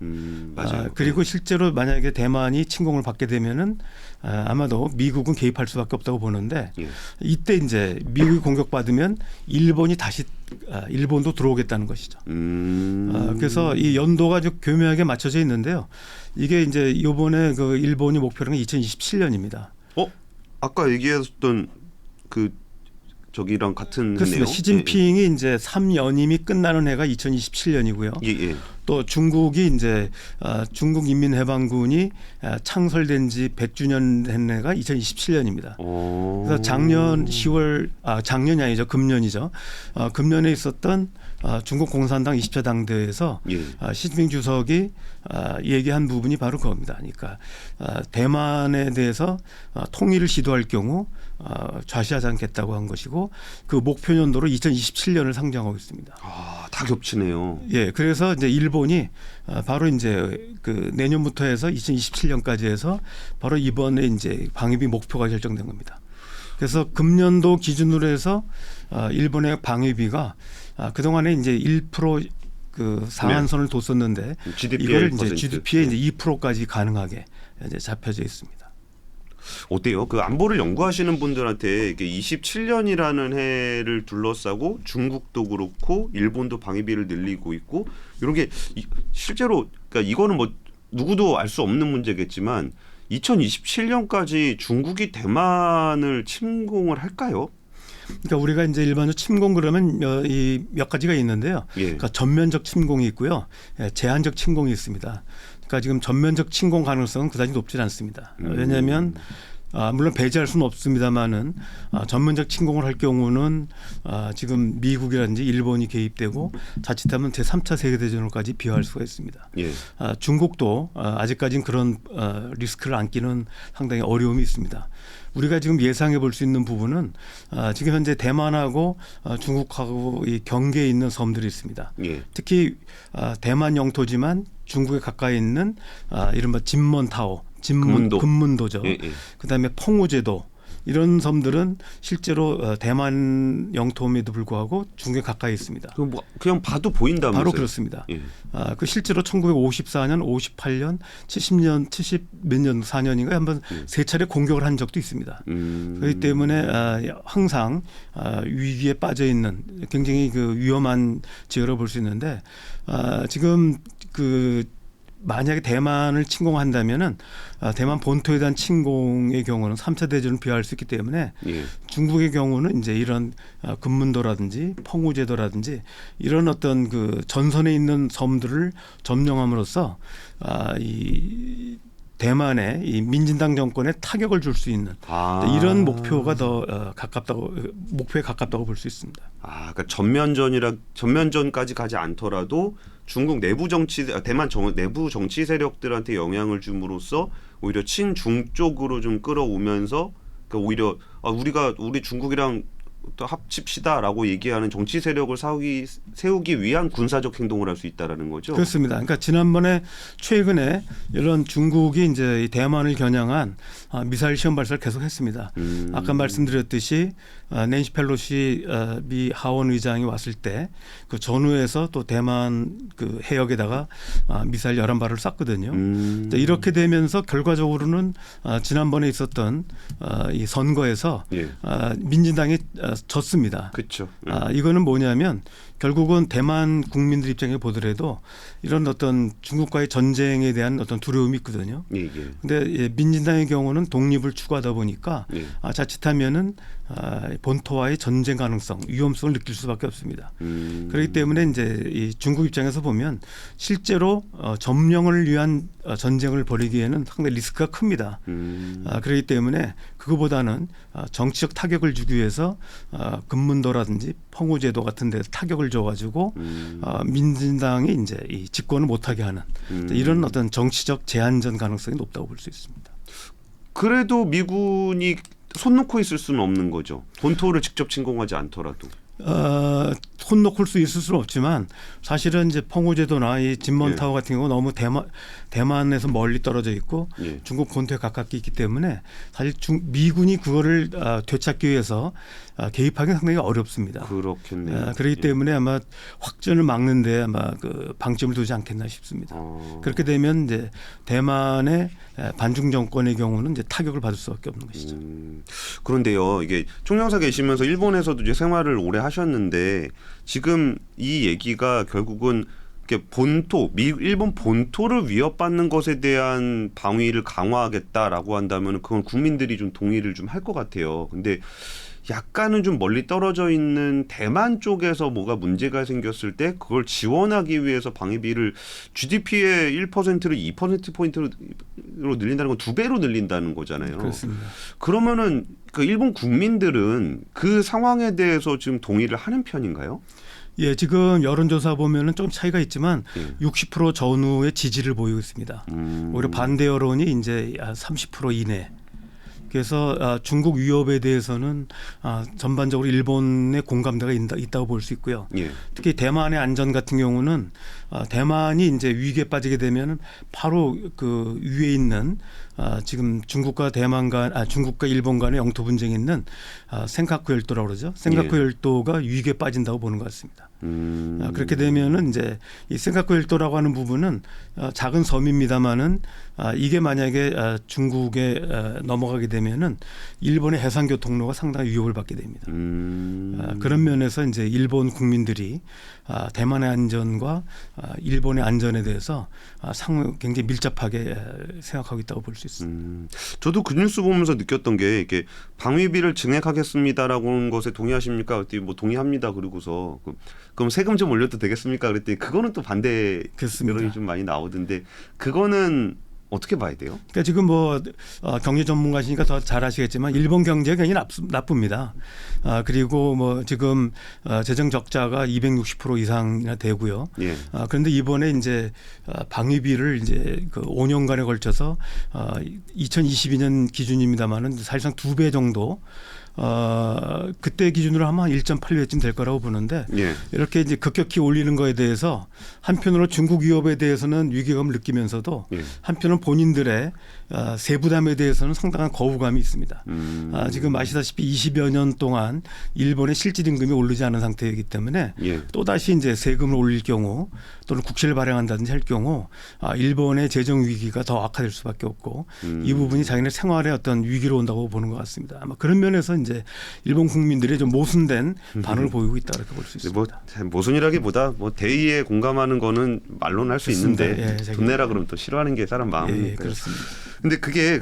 맞아요. 그리고 실제로 만약에 대만이 침공을 받게 되면은 아마도 미국은 개입할 수밖에 없다고 보는데 이때 이제 미국이 공격받으면 일본이 다시 일본도 들어오겠다는 것이죠. 그래서 이 연도가 좀 교묘하게 맞춰져 있는데요. 이게 이제 이번에 그 일본이 목표는 2027년입니다. 아까 얘기했던 그 저기랑 같은 그렇습니다. 해네요. 시진핑이 이제 3연임이 끝나는 해가 2027년이고요. 또 중국이 이제 중국 인민해방군이 창설된 지 100주년 된 해가 2027년입니다. 그래서 작년 10월 작년이 아니죠. 금년이죠. 금년에 있었던 중국 공산당 20차 당대회에서 시진핑 주석이 얘기한 부분이 바로 그겁니다. 그러니까 대만에 대해서 통일을 시도할 경우 좌시하지 않겠다고 한 것이고 그 목표 연도로 2027년을 상정하고 있습니다. 다 겹치네요. 그래서 이제 일본이 바로 이제 그 내년부터 해서 2027년까지 해서 바로 이번에 이제 방위비 목표가 결정된 겁니다. 그래서 금년도 기준으로 해서 일본의 방위비가 그동안에 이제 1% 그 상한선을 뒀었는데 이걸 이제 GDP의 이제 2%까지 가능하게 이제 잡혀져 있습니다. 어때요? 그 안보를 연구하시는 분들한테 이게 27년이라는 해를 둘러싸고 중국도 그렇고 일본도 방위비를 늘리고 있고 이런 게 실제로 그러니까 이거는 뭐 누구도 알 수 없는 문제겠지만 2027년까지 중국이 대만을 침공을 할까요? 그러니까 우리가 이제 일반적으로 침공 그러면 이 몇 가지가 있는데요. 그러니까 전면적 침공이 있고요, 제한적 침공이 있습니다. 그러니까 지금 전면적 침공 가능성은 그다지 높지 않습니다. 왜냐하면 물론 배제할 수는 없습니다만은 전면적 침공을 할 경우는 지금 미국이라든지 일본이 개입되고 자칫하면 제3차 세계대전으로까지 비화할 수가 있습니다. 중국도 아직까지는 그런 리스크를 안기는 상당히 어려움이 있습니다. 우리가 지금 예상해 볼 수 있는 부분은 지금 현재 대만하고 중국하고 이 경계에 있는 섬들이 있습니다. 특히 대만 영토지만 중국에 가까이 있는 이른바 진먼타오, 금문도죠. 그다음에 펑우제도 이런 섬들은 실제로 대만 영토임에도 불구하고 중국에 가까이 있습니다. 그럼 뭐 그냥 봐도 보인다면서요? 바로 그렇습니다. 그 실제로 1954년, 58년, 70년, 70 몇 년, 4년인가 한번 세 차례 공격을 한 적도 있습니다. 그렇기 때문에 항상 위기에 빠져 있는 굉장히 그 위험한 지역으로 볼 수 있는데 지금 그 만약에 대만을 침공한다면은 대만 본토에 대한 침공의 경우는 3차 대전을 비화할 수 있기 때문에 중국의 경우는 이제 이런 금문도라든지 펑우제도라든지 이런 어떤 그 전선에 있는 섬들을 점령함으로써 이 대만의 이 민진당 정권에 타격을 줄 수 있는 이런 목표가 더 목표에 가깝다고 볼 수 있습니다. 그러니까 전면전까지 가지 않더라도 중국 내부 정치, 대만 내부 정치 세력들한테 영향을 줌으로써 오히려 친중 쪽으로 좀 끌어오면서 그러니까 오히려 우리 중국이랑 또 합칩시다라고 얘기하는 정치 세력을 세우기 위한 군사적 행동을 할 수 있다라는 거죠. 그렇습니다. 그러니까 지난번에 최근에 이런 중국이 이제 대만을 겨냥한 미사일 시험 발사를 계속했습니다. 아까 말씀드렸듯이 낸시 펠로시 미 하원 의장이 왔을 때 그 전후에서 또 대만 그 해역에다가 미사일 11발을 쐈거든요. 이렇게 되면서 결과적으로는 지난번에 있었던 이 선거에서 민진당이 졌습니다. 그렇죠. 이거는 뭐냐면 결국은 대만 국민들 입장에 보더라도 이런 어떤 중국과의 전쟁에 대한 어떤 두려움이 있거든요. 예. 근데 민진당의 경우는 독립을 추구하다 보니까 예. 자칫하면은 본토와의 전쟁 가능성, 위험성을 느낄 수밖에 없습니다. 그렇기 때문에 이제 이 중국 입장에서 보면 실제로 점령을 위한 전쟁을 벌이기에는 상당히 리스크가 큽니다. 그렇기 때문에 그거보다는 정치적 타격을 주기 위해서 금문도라든지 펑우제도 같은 데 타격을 줘가지고 민진당이 이제 이 집권을 못하게 하는 이런 어떤 정치적 제한전 가능성이 높다고 볼 수 있습니다. 그래도 미군이 손 놓고 있을 수는 없는 거죠. 본토를 직접 침공하지 않더라도. 손 놓을 수 있을 수는 없지만 사실은 이제 펑우제도나 이 진먼타워 같은 경우 너무 대만에서 멀리 떨어져 있고 예. 중국 본토에 가깝게 있기 때문에 사실 미군이 그거를 되찾기 위해서 개입하기 상당히 어렵습니다. 그렇겠네요. 그렇기 때문에 아마 확전을 막는데 아마 그 방점을 두지 않겠나 싶습니다. 그렇게 되면 이제 대만의 반중 정권의 경우는 이제 타격을 받을 수밖에 없는 것이죠. 그런데요, 이게 총영사 계시면서 일본에서도 이제 생활을 오래 하셨는데 지금 이 얘기가 결국은 이렇게 일본 본토를 위협받는 것에 대한 방위를 강화하겠다라고 한다면 그건 국민들이 좀 동의를 좀 할 것 같아요. 근데 약간은 좀 멀리 떨어져 있는 대만 쪽에서 뭐가 문제가 생겼을 때 그걸 지원하기 위해서 방위비를 GDP의 1%를 2%포인트로 늘린다는 건 2배로 늘린다는 거잖아요. 그렇습니다. 그러면은 그 일본 국민들은 그 상황에 대해서 지금 동의를 하는 편인가요? 예, 지금 여론조사 보면은 좀 차이가 있지만 60% 전후의 지지를 보이고 있습니다. 오히려 반대 여론이 이제 30% 이내. 그래서 중국 위협에 대해서는 전반적으로 일본의 공감대가 있다고 볼 수 있고요. 예. 특히 대만의 안전 같은 경우는 대만이 이제 위기에 빠지게 되면 바로 그 위에 있는 지금 중국과 일본 간의 영토 분쟁이 있는 센카쿠 열도라고 그러죠. 센카쿠 열도가 위기에 빠진다고 보는 것 같습니다. 그렇게 되면은 이제 이 센카쿠 열도라고 하는 부분은 작은 섬입니다만은 이게 만약에 중국에 넘어가게 되면은 일본의 해상 교통로가 상당히 위협을 받게 됩니다. 그런 면에서 이제 일본 국민들이 대만의 안전과 일본의 안전에 대해서 굉장히 밀접하게 생각하고 있다고 볼 수 있습니다. 저도 그 뉴스 보면서 느꼈던 게 이게 방위비를 증액하겠습니다라고 하는 것에 동의하십니까? 그랬더니 뭐 동의합니다. 그러고서 그럼 세금 좀 올려도 되겠습니까? 그랬더니 그거는 또 반대 여론이 좀 많이 나오던데 그거는 어떻게 봐야 돼요? 그러니까 지금 뭐 경제 전문가시니까 더 잘 아시겠지만 일본 경제가 굉장히 나쁩니다. 그리고 뭐 지금 재정 적자가 260% 이상이나 되고요. 예. 그런데 이번에 이제 방위비를 이제 그 5년간에 걸쳐서 2022년 기준입니다만은 사실상 2배 정도 그때 기준으로 하면 1.8배쯤 될 거라고 보는데 예. 이렇게 이제 급격히 올리는 거에 대해서 한편으로 중국 위협에 대해서는 위기감을 느끼면서도 한편은 본인들의 세부담에 대해서는 상당한 거부감이 있습니다. 지금 아시다시피 20여 년 동안 일본의 실질 임금이 오르지 않은 상태이기 때문에 또다시 이제 세금을 올릴 경우 또는 국채를 발행한다든지 할 경우 일본의 재정 위기가 더 악화될 수밖에 없고 이 부분이 자기네 생활에 어떤 위기로 온다고 보는 것 같습니다. 아마 그런 면에서 이제 일본 국민들이 좀 모순된 반응을 보이고 있다 이렇게 볼 수 있습니다. 뭐 모순이라기보다 뭐 대의에 공감하는 거는 말로는 할 수 있는데 돈 내라 그러면 또 싫어하는 게 사람 마음이니까. 예, 그렇습니다. 근데 그게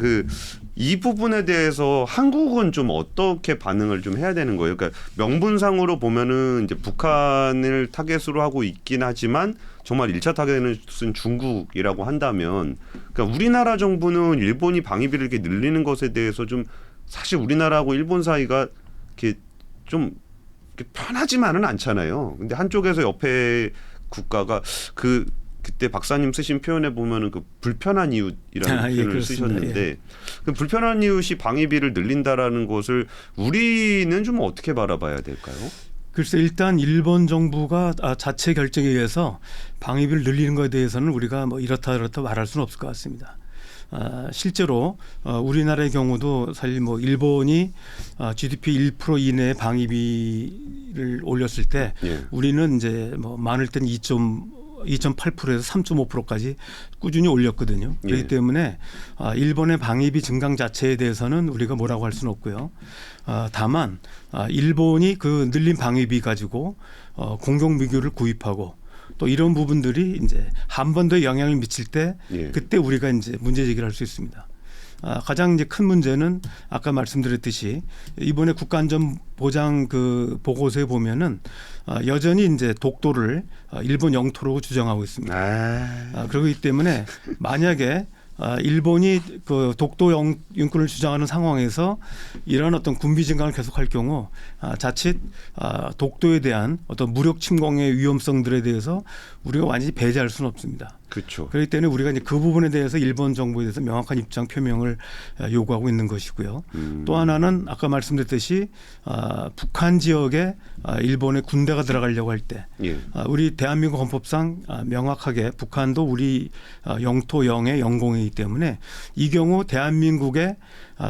이 부분에 대해서 한국은 좀 어떻게 반응을 좀 해야 되는 거예요? 그러니까 명분상으로 보면은 이제 북한을 타겟으로 하고 있긴 하지만 정말 1차 타겟은 중국이라고 한다면 그러니까 우리나라 정부는 일본이 방위비를 이렇게 늘리는 것에 대해서 좀 사실 우리나라하고 일본 사이가 이렇게 좀 이렇게 편하지만은 않잖아요. 근데 한쪽에서 옆에 국가가 그때 박사님 쓰신 표현에 보면은 그 불편한 이웃이라는 표현을 쓰셨는데 그 불편한 이웃이 방위비를 늘린다라는 것을 우리는 좀 어떻게 바라봐야 될까요? 글쎄 일단 일본 정부가 자체 결정에 의해서 방위비를 늘리는 것에 대해서는 우리가 뭐 이렇다 말할 수는 없을 것 같습니다. 실제로 우리나라의 경우도 사실 뭐 일본이 GDP 1% 이내의 방위비를 올렸을 때 우리는 이제 뭐 많을 땐 2.8%에서 3.5%까지 꾸준히 올렸거든요. 그렇기 예. 때문에 일본의 방위비 증강 자체에 대해서는 우리가 뭐라고 할 수는 없고요. 다만 일본이 그 늘린 방위비 가지고 공격 무기를 구입하고 또 이런 부분들이 이제 한반도에 영향을 미칠 때 예. 그때 우리가 이제 문제 제기를 할 수 있습니다. 가장 이제 큰 문제는 아까 말씀드렸듯이 이번에 국가안전 보장 그 보고서에 보면은 여전히 이제 독도를 일본 영토로 주장하고 있습니다. 그렇기 때문에 만약에 일본이 그 독도 영권을 주장하는 상황에서 이런 어떤 군비 증강을 계속할 경우 자칫 독도에 대한 어떤 무력 침공의 위험성들에 대해서 우리가 완전히 배제할 수는 없습니다. 그렇죠. 그렇기 때문에 우리가 이제 그 부분에 대해서 일본 정부에 대해서 명확한 입장 표명을 요구하고 있는 것이고요. 또 하나는 아까 말씀드렸듯이 북한 지역에 일본의 군대가 들어가려고 할 때 예. 우리 대한민국 헌법상 명확하게 북한도 우리 영토 영의 영공이기 때문에 이 경우 대한민국의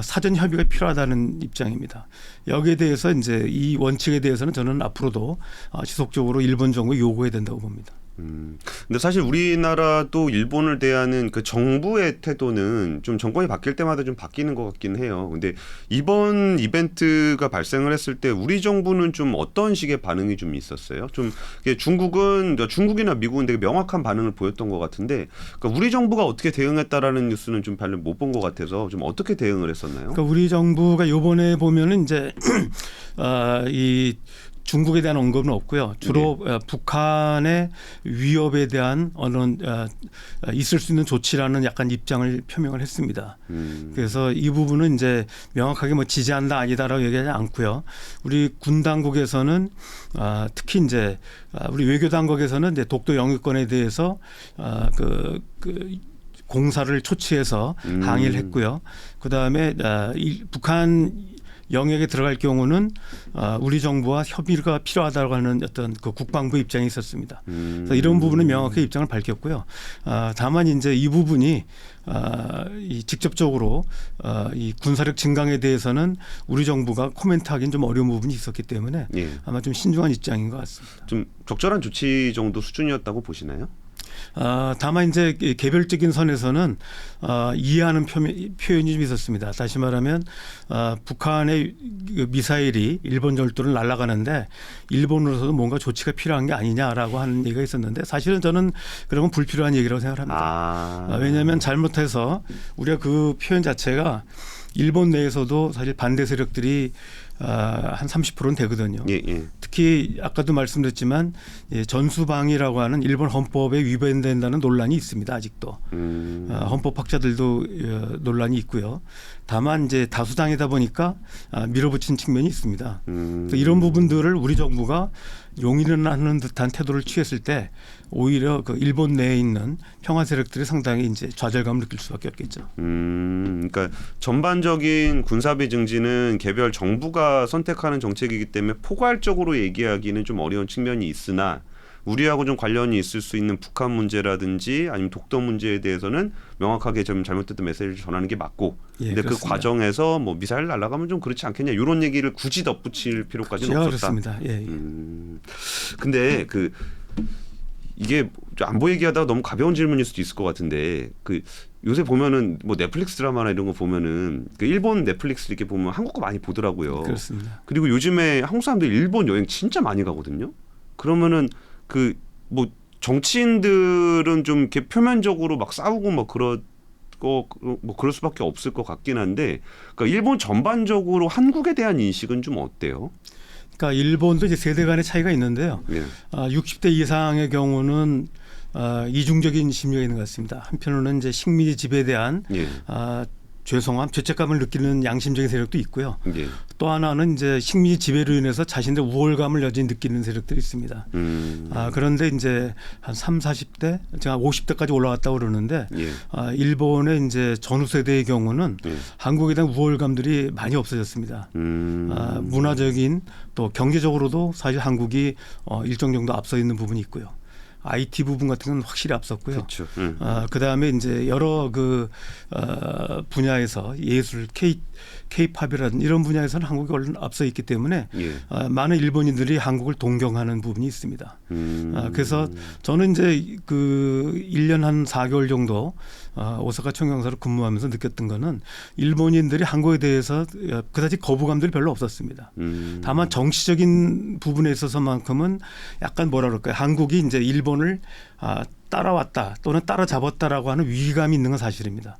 사전 협의가 필요하다는 입장입니다. 여기에 대해서 이제 이 원칙에 대해서는 저는 앞으로도 지속적으로 일본 정부에 요구해야 된다고 봅니다. 근데 사실 우리나라도 일본을 대하는 그 정부의 태도는 좀 정권이 바뀔 때마다 좀 바뀌는 것 같긴 해요. 근데 이번 이벤트가 발생을 했을 때 우리 정부는 좀 어떤 식의 반응이 좀 있었어요? 좀 이게 중국이나 미국은 되게 명확한 반응을 보였던 것 같은데, 그러니까 우리 정부가 어떻게 대응했다라는 뉴스는 좀 별로 못 본 것 같아서 좀 어떻게 대응을 했었나요? 그러니까 우리 정부가 이번에 보면은 이제 이 중국에 대한 언급은 없고요. 주로 북한의 위협에 대한 어느 있을 수 있는 조치라는 약간 입장을 표명을 했습니다. 그래서 이 부분은 이제 명확하게 뭐 지지한다 아니다라고 얘기하지 않고요. 우리 군 당국에서는 특히 이제 우리 외교 당국에서는 이제 독도 영유권에 대해서 그 공사를 초치해서 항의를 했고요. 그 다음에 북한 영역에 들어갈 경우는 우리 정부와 협의가 필요하다고 하는 어떤 그 국방부 입장이 있었습니다. 그래서 이런 부분은 명확하게 입장을 밝혔고요. 다만 이제 이 부분이 직접적으로 이 군사력 증강에 대해서는 우리 정부가 코멘트하기는 좀 어려운 부분이 있었기 때문에 예. 아마 좀 신중한 입장인 것 같습니다. 좀 적절한 조치 정도 수준이었다고 보시나요? 다만 이제 개별적인 선에서는 이해하는 표현이 좀 있었습니다. 다시 말하면 북한의 미사일이 일본 절도를 날아가는데 일본으로서도 뭔가 조치가 필요한 게 아니냐라고 하는 얘기가 있었는데 사실은 저는 그런 건 불필요한 얘기라고 생각합니다. 왜냐하면 잘못해서 우리가 그 표현 자체가 일본 내에서도 사실 반대 세력들이 한 30%는 되거든요. 예, 예. 특히 아까도 말씀드렸지만 전수방위라고 하는 일본 헌법에 위반된다는 논란이 있습니다. 아직도 헌법학자들도 논란이 있고요. 다만 이제 다수당이다 보니까 밀어붙인 측면이 있습니다. 그래서 이런 부분들을 우리 정부가 용인을 하는 듯한 태도를 취했을 때 오히려 그 일본 내에 있는 평화 세력들이 상당히 이제 좌절감을 느낄 수밖에 없겠죠. 그러니까 전반적인 군사비 증진은 개별 정부가 선택하는 정책이기 때문에 포괄적으로 얘기하기는 좀 어려운 측면이 있으나 우리하고 좀 관련이 있을 수 있는 북한 문제라든지 아니면 독도 문제에 대해서는 명확하게 좀 잘못됐던 메시지를 전하는 게 맞고, 근데 그렇습니다. 그 과정에서 뭐 미사일 날아가면 좀 그렇지 않겠냐 이런 얘기를 굳이 덧붙일 필요까지는 없었다. 그렇습니다. 예. 근데 이게 안보 얘기하다가 너무 가벼운 질문일 수도 있을 것 같은데 요새 보면은 뭐 넷플릭스 드라마나 이런 거 보면은 일본 넷플릭스 이렇게 보면 한국 거 많이 보더라고요. 그렇습니다. 그리고 요즘에 한국 사람들이 일본 여행 진짜 많이 가거든요. 그러면은 뭐 정치인들은 좀 이렇게 표면적으로 막 싸우고 막 그럴 수밖에 없을 것 같긴 한데, 그러니까 일본 전반적으로 한국에 대한 인식은 좀 어때요? 그러니까 일본도 이제 세대 간의 차이가 있는데요. 예. 60대 이상의 경우는 이중적인 심리가 있는 것 같습니다. 한편으로는 이제 식민지 지배에 대한 예. 죄송함, 죄책감을 느끼는 양심적인 세력도 있고요. 예. 또 하나는 이제 식민지 지배로 인해서 자신들 우월감을 여전히 느끼는 세력들이 있습니다. 그런데 이제 한 30, 40대, 제가 50대까지 올라갔다고 그러는데 예. 일본의 이제 전후 세대의 경우는 한국에 대한 우월감들이 많이 없어졌습니다. 문화적인 또 경제적으로도 사실 한국이 일정 정도 앞서 있는 부분이 있고요. IT 부분 같은 건 확실히 앞섰고요. 그렇죠. 그다음에 이제 여러 분야에서 예술, K-팝이라든 이런 분야에서는 한국이 얼른 앞서 있기 때문에 예. 많은 일본인들이 한국을 동경하는 부분이 있습니다. 그래서 저는 이제 1년 한 4개월 정도 오사카 총영사로 근무하면서 느꼈던 거는 일본인들이 한국에 대해서 그다지 거부감들이 별로 없었습니다. 다만 정치적인 부분에 있어서만큼은 약간 뭐라 그럴까요? 한국이 이제 일본을 따라왔다 또는 따라잡았다라고 하는 위기감이 있는 건 사실입니다.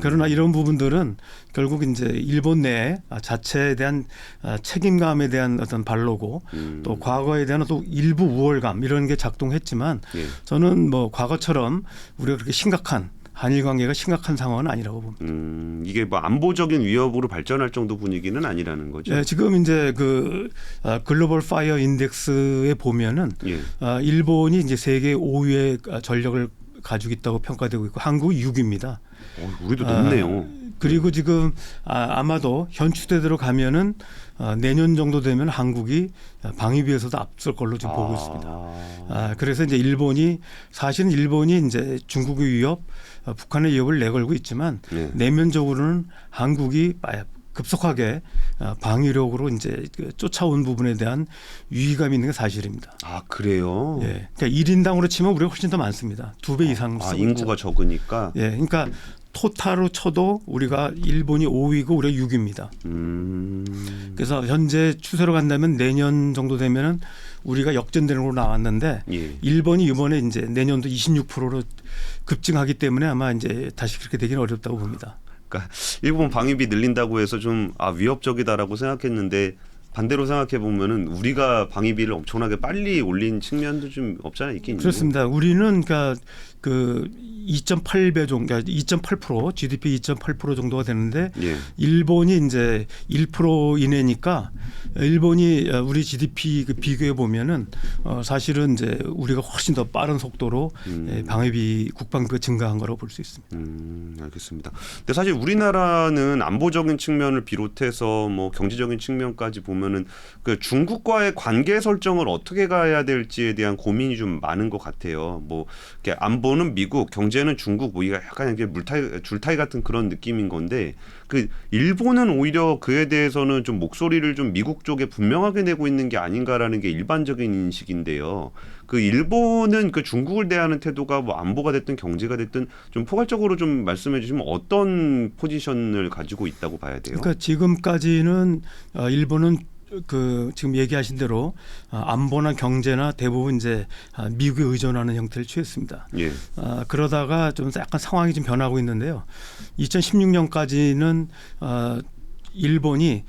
그러나 이런 부분들은 결국 이제 일본 내 자체에 대한 책임감에 대한 어떤 발로고 또 과거에 대한 또 일부 우월감 이런 게 작동했지만 예. 저는 뭐 과거처럼 우리가 그렇게 심각한 한일 관계가 심각한 상황은 아니라고 봅니다. 이게 뭐 안보적인 위협으로 발전할 정도 분위기는 아니라는 거죠. 네, 지금 이제 글로벌 파이어 인덱스에 보면은 예. 일본이 이제 세계 5위의 전력을 가지고 있다고 평가되고 있고 한국이 6위입니다. 우리도 높네요. 그리고 지금 아마도 현 추세대로 가면은 내년 정도 되면 한국이 방위비에서도 앞설 걸로 지금 보고 있습니다. 그래서 이제 사실은 일본이 이제 중국의 위협, 북한의 위협을 내걸고 있지만 예. 내면적으로는 한국이 급속하게 방위력으로 이제 쫓아온 부분에 대한 위기감이 있는 게 사실입니다. 아, 그래요? 예, 그러니까 1인당으로 치면 우리가 훨씬 더 많습니다. 2배 이상. 인구가 적으니까. 예, 그러니까 토탈로 쳐도 우리가 일본이 5위고 우리가 6위입니다. 그래서 현재 추세로 간다면 내년 정도 되면은 우리가 역전되는 걸로 나왔는데 예. 일본이 이번에 이제 내년도 26%로 급증하기 때문에 아마 이제 다시 그렇게 되기는 어렵다고 봅니다. 그러니까 일본 방위비 늘린다고 해서 좀 위협적이다라고 생각했는데 반대로 생각해 보면은 우리가 방위비를 엄청나게 빨리 올린 측면도 좀 없지 않아 있긴 있는데. 그렇습니다. 우리는 그러니까 2.8배 정도, 그러니까 2.8% GDP 2.8% 정도가 되는데 예. 일본이 이제 1% 이내니까 일본이 우리 GDP 비교해 보면은 사실은 이제 우리가 훨씬 더 빠른 속도로 방위비 국방비가 증가한 거라고 볼 수 있습니다. 알겠습니다. 근데 사실 우리나라는 안보적인 측면을 비롯해서 뭐 경제적인 측면까지 보면은 그 중국과의 관계 설정을 어떻게 가야 될지에 대한 고민이 좀 많은 것 같아요. 뭐 이렇게 안보는 미국, 경제는 중국, 뭐 이게 약간 이게 줄타기 같은 그런 느낌인 건데 그 일본은 오히려 그에 대해서는 좀 목소리를 좀 미국 쪽에 분명하게 내고 있는 게 아닌가라는 게 일반적인 인식인데요. 그 일본은 그 중국을 대하는 태도가 뭐 안보가 됐든 경제가 됐든 좀 포괄적으로 좀 말씀해 주시면 어떤 포지션을 가지고 있다고 봐야 돼요? 그러니까 지금까지는 일본은 지금 얘기하신 대로 안보나 경제나 대부분 이제 미국에 의존하는 형태를 취했습니다. 예. 그러다가 좀 약간 상황이 좀 변하고 있는데요. 2016년까지는 일본이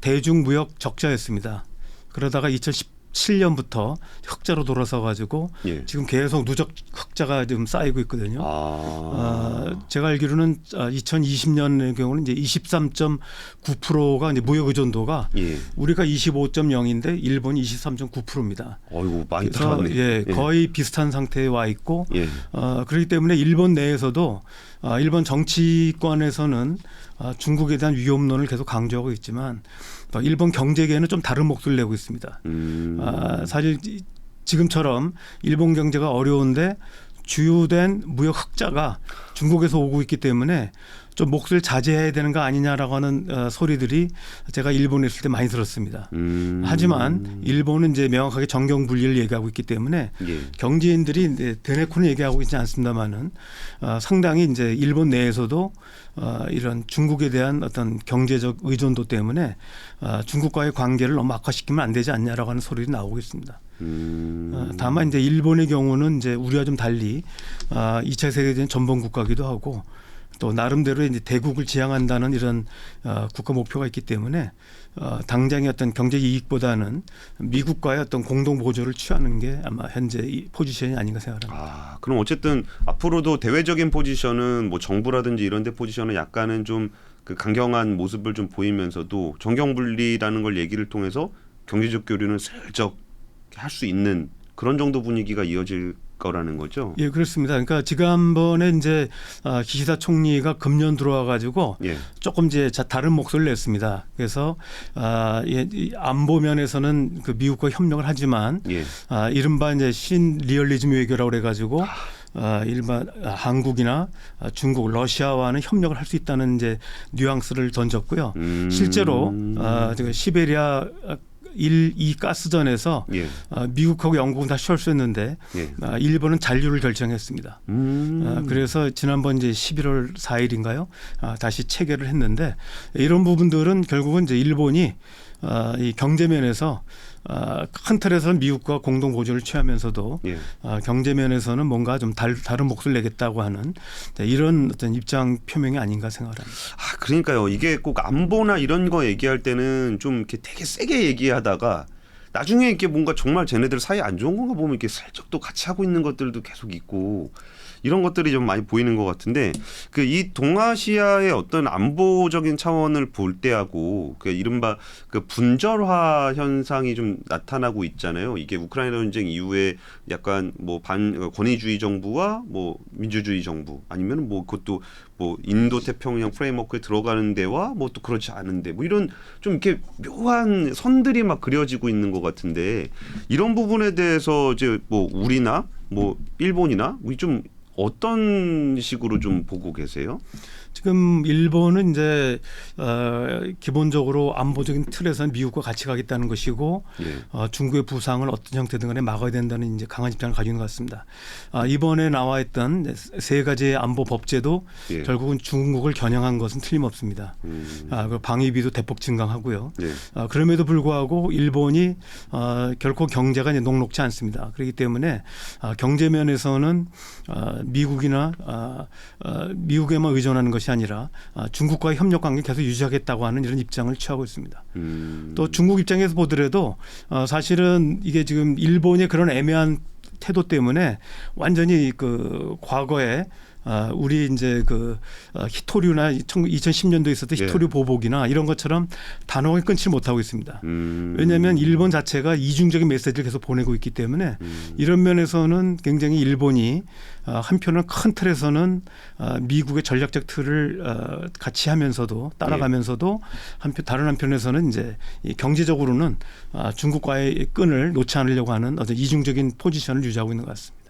대중무역 적자였습니다. 그러다가 2017년부터 흑자로 돌아서 가지고 예. 지금 계속 누적 흑자가 좀 쌓이고 있거든요. 제가 알기로는 2020년의 경우는 이제 23.9%가 이제 무역 의존도가 예. 우리가 25.0인데 일본이 23.9%입니다. 어이구 많이 그래서 떨어졌네. 거의 비슷한 상태에 와 있고 예. 그렇기 때문에 일본 내에서도 일본 정치권에서는 중국에 대한 위협론을 계속 강조하고 있지만 일본 경제계는 좀 다른 목소리를 내고 있습니다. 사실 지금처럼 일본 경제가 어려운데 주요된 무역 흑자가 중국에서 오고 있기 때문에 좀 몫을 자제해야 되는 거 아니냐라고 하는 소리들이 제가 일본에 있을 때 많이 들었습니다. 하지만 일본은 이제 명확하게 정경 분리를 얘기하고 있기 때문에 예. 경제인들이 이제 대내코는 얘기하고 있지 않습니다만은 상당히 이제 일본 내에서도 이런 중국에 대한 어떤 경제적 의존도 때문에 중국과의 관계를 너무 악화시키면 안 되지 않냐라고 하는 소리가 나오고 있습니다. 다만 이제 일본의 경우는 이제 우리와 좀 달리 2차 세계대전 전범 국가기도 하고 또 나름대로 이제 대국을 지향한다는 이런 국가 목표가 있기 때문에 당장의 어떤 경제 이익보다는 미국과의 어떤 공동 보조를 취하는 게 아마 현재 이 포지션이 아닌가 생각합니다. 그럼 어쨌든 앞으로도 대외적인 포지션은 뭐 정부라든지 이런 데 포지션은 약간은 좀 그 강경한 모습을 좀 보이면서도 정경분리라는 걸 얘기를 통해서 경제적 교류는 슬쩍 할 수 있는 그런 정도 분위기가 이어질 거라는 거죠. 예, 그렇습니다. 그러니까 지난번에 이제 기시다 총리가 금년 들어와 가지고 예. 조금 이제 다른 목소리를 냈습니다. 그래서 이 안보 면에서는 그 미국과 협력을 하지만 예. 이른바 이제 신리얼리즘 외교라고 그래 가지고 일반 한국이나 중국, 러시아와는 협력을 할 수 있다는 이제 뉘앙스를 던졌고요. 실제로 시베리아 1, 2 가스전에서 예. 미국하고 영국은 다 철수했는데 예. 일본은 잔류를 결정했습니다. 그래서 지난번 이제 11월 4일인가요? 다시 체결을 했는데 이런 부분들은 결국은 이제 일본이 이 경제면에서 큰 틀에서는 미국과 공동 보조를 취하면서도 예. 경제면에서는 뭔가 좀 다른 목소리를 내겠다고 하는 이런 어떤 입장 표명이 아닌가 생각합니다. 그러니까요. 이게 꼭 안보나 이런 거 얘기할 때는 좀 이렇게 되게 세게 얘기하다가 나중에 이렇게 뭔가 정말 쟤네들 사이 안 좋은 건가 보면 이렇게 살짝 또 같이 하고 있는 것들도 계속 있고 이런 것들이 좀 많이 보이는 것 같은데 그 이 동아시아의 어떤 안보적인 차원을 볼 때하고 그 이른바 그 분절화 현상이 좀 나타나고 있잖아요. 이게 우크라이나 전쟁 이후에 약간 뭐 권위주의 정부와 뭐 민주주의 정부 아니면 뭐 그것도 뭐 인도 태평양 프레임워크에 들어가는 데와 뭐 또 그렇지 않은데 뭐 이런 좀 이렇게 묘한 선들이 막 그려지고 있는 것 같은데 이런 부분에 대해서 이제 뭐 우리나 뭐 일본이나 우리 좀 어떤 식으로 좀 보고 계세요? 지금 일본은 이제 기본적으로 안보적인 틀에서는 미국과 같이 가겠다는 것이고 예. 중국의 부상을 어떤 형태든 간에 막아야 된다는 이제 강한 입장을 가지고 있는 것 같습니다. 이번에 나와 있던 세 가지의 안보 법제도 예. 결국은 중국을 겨냥한 것은 틀림없습니다. 그 방위비도 대폭 증강하고요. 예. 그럼에도 불구하고 일본이 결코 경제가 이제 녹록지 않습니다. 그렇기 때문에 경제 면에서는 미국이나 미국에만 의존하는 것이 아니라 중국과의 협력 관계 계속 유지하겠다고 하는 이런 입장을 취하고 있습니다. 또 중국 입장에서 보더라도 사실은 이게 지금 일본의 그런 애매한 태도 때문에 완전히 그 과거에 우리 이제 그 히토류나 2010년도에 있었던 예. 히토류 보복이나 이런 것처럼 단호하게 끊지 못하고 있습니다. 왜냐하면 일본 자체가 이중적인 메시지를 계속 보내고 있기 때문에 이런 면에서는 굉장히 일본이 한편은 큰 틀에서는 미국의 전략적 틀을 같이 하면서도 따라가면서도 다른 한편에서는 이제 경제적으로는 중국과의 끈을 놓지 않으려고 하는 어떤 이중적인 포지션을 유지하고 있는 것 같습니다.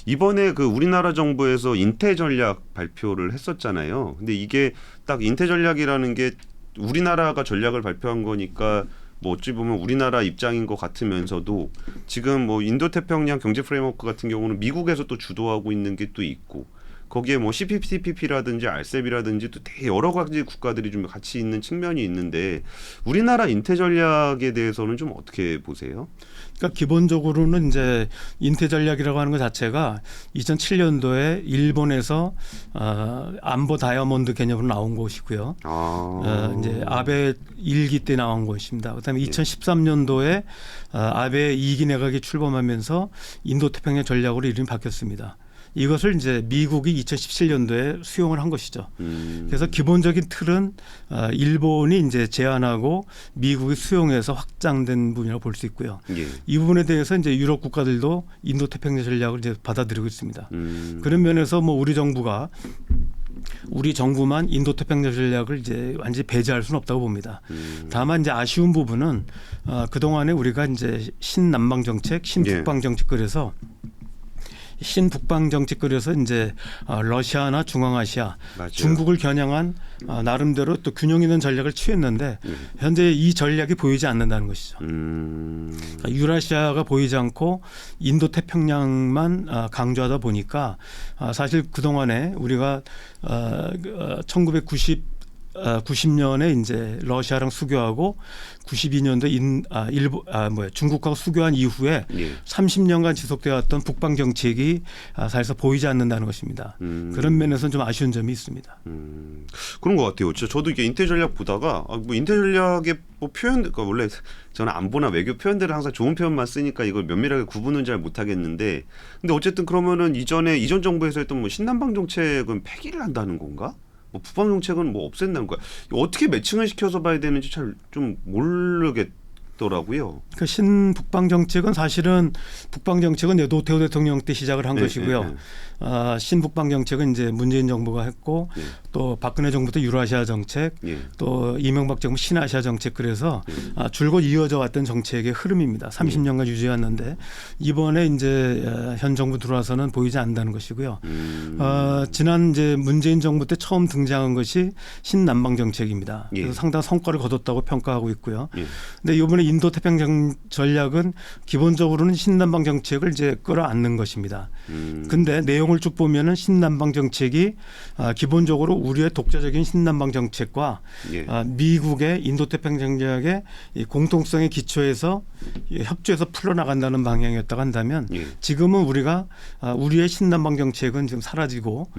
이번에 그 우리나라 정부에서 인태 전략 발표를 했었잖아요. 근데 이게 딱 인태 전략이라는 게 우리나라가 전략을 발표한 거니까 뭐 어찌 보면 우리나라 입장인 것 같으면서도 지금 뭐 인도 태평양 경제 프레임워크 같은 경우는 미국에서 또 주도하고 있는 게 또 있고 거기에 뭐 CPTPP라든지 RCEP이라든지 또 되게 여러 가지 국가들이 좀 같이 있는 측면이 있는데 우리나라 인태 전략에 대해서는 좀 어떻게 보세요? 그러니까 기본적으로는 이제 인태 전략이라고 하는 것 자체가 2007년도에 일본에서 안보 다이아몬드 개념으로 나온 것이고요. 이제 아베 1기 때 나온 것입니다. 그다음에 2013년도에 아베 2기 내각이 출범하면서 인도 태평양 전략으로 이름이 바뀌었습니다. 이것을 이제 미국이 2017년도에 수용을 한 것이죠. 그래서 기본적인 틀은 일본이 이제 제안하고 미국이 수용해서 확장된 부분이라고 볼 수 있고요. 예. 이 부분에 대해서 이제 유럽 국가들도 인도 태평양 전략을 이제 받아들이고 있습니다. 그런 면에서 뭐 우리 정부만 인도 태평양 전략을 이제 완전히 배제할 수는 없다고 봅니다. 다만 이제 아쉬운 부분은 그 동안에 우리가 이제 신남방 정책, 신북방 정책 그래서 신북방 정책 그래서 이제 러시아나 중앙아시아, 맞아요. 중국을 겨냥한 나름대로 또 균형 있는 전략을 취했는데 현재 이 전략이 보이지 않는다는 것이죠. 그러니까 유라시아가 보이지 않고 인도 태평양만 강조하다 보니까 사실 그 동안에 우리가 90년에 이제 러시아랑 수교하고 92년도 중국하고 수교한 이후에 30년간 지속되었던 북방 정책이 사실상 보이지 않는다는 것입니다. 그런 면에서는 좀 아쉬운 점이 있습니다. 그런 것 같아요. 저도 이게 인태 전략 보다가 뭐 인태 전략의 뭐 표현들, 그러니까 원래 저는 안보나 외교 표현들을 항상 좋은 표현만 쓰니까 이걸 면밀하게 구분은 잘 못하겠는데, 근데 어쨌든 그러면은 이전 정부에서 했던 뭐 신남방 정책은 폐기를 한다는 건가? 뭐 북방 정책은 뭐 없앤다는 거야. 어떻게 매칭을 시켜서 봐야 되는지 잘 좀 모르겠. 있더라고요. 그 신북방 정책은 사실은 북방 정책은 노태우 대통령 때 시작을 한 것이고요. 신북방 정책은 이제 문재인 정부가 했고 또 박근혜 정부 때 유라시아 정책, 또 이명박 정부 신아시아 정책 그래서 줄곧 이어져 왔던 정책의 흐름입니다. 30년간 유지했는데 이번에 이제 현 정부 들어와서는 보이지 않는다는 것이고요. 지난 이제 문재인 정부 때 처음 등장한 것이 신남방 정책입니다. 그래서 상당한 성과를 거뒀다고 평가하고 있고요. 근데 이번에 인도 태평양 전략은 기본적으로는 신남방 정책을 이제 끌어안는 것입니다. 근데 내용을 쭉 보면은 신남방 정책이 기본적으로 우리의 독자적인 신남방 정책과 미국의 인도태평양 전략의 이 공통성에 기초해서 협조해서 풀어나간다는 방향이었다고 한다면 지금은 우리가 우리의 신남방 정책은 지금 사라지고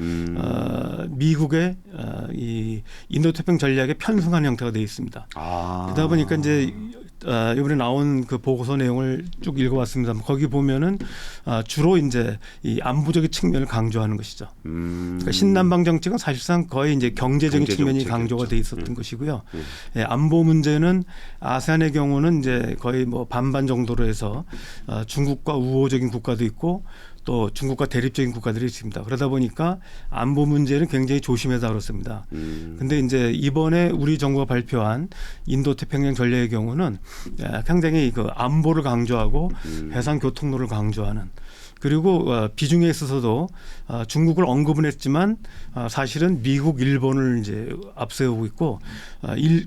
미국의 이 인도태평양 전략에 편승한 형태가 되어 있습니다. 그러다 보니까 이제 이번에 나온 그 보고서 내용을 쭉 읽어봤습니다. 거기 보면은 주로 이제 이 안보적인 측면을 강조하는 것이죠. 그러니까 신남방 정책은 사실상 거의 이제 경제적인 측면이 강조가 돼 있었던 것이고요. 안보 문제는 아세안의 경우는 이제 거의 뭐 반반 정도로 해서 중국과 우호적인 국가도 있고 또 중국과 대립적인 국가들이 있습니다. 그러다 보니까 안보 문제는 굉장히 조심해서 다뤘습니다. 근데 이제 이번에 우리 정부가 발표한 인도 태평양 전략의 경우는 굉장히 그 안보를 강조하고 해상 교통로를 강조하는 그리고 비중에 있어서도 중국을 언급은 했지만 사실은 미국, 일본을 이제 앞세우고 있고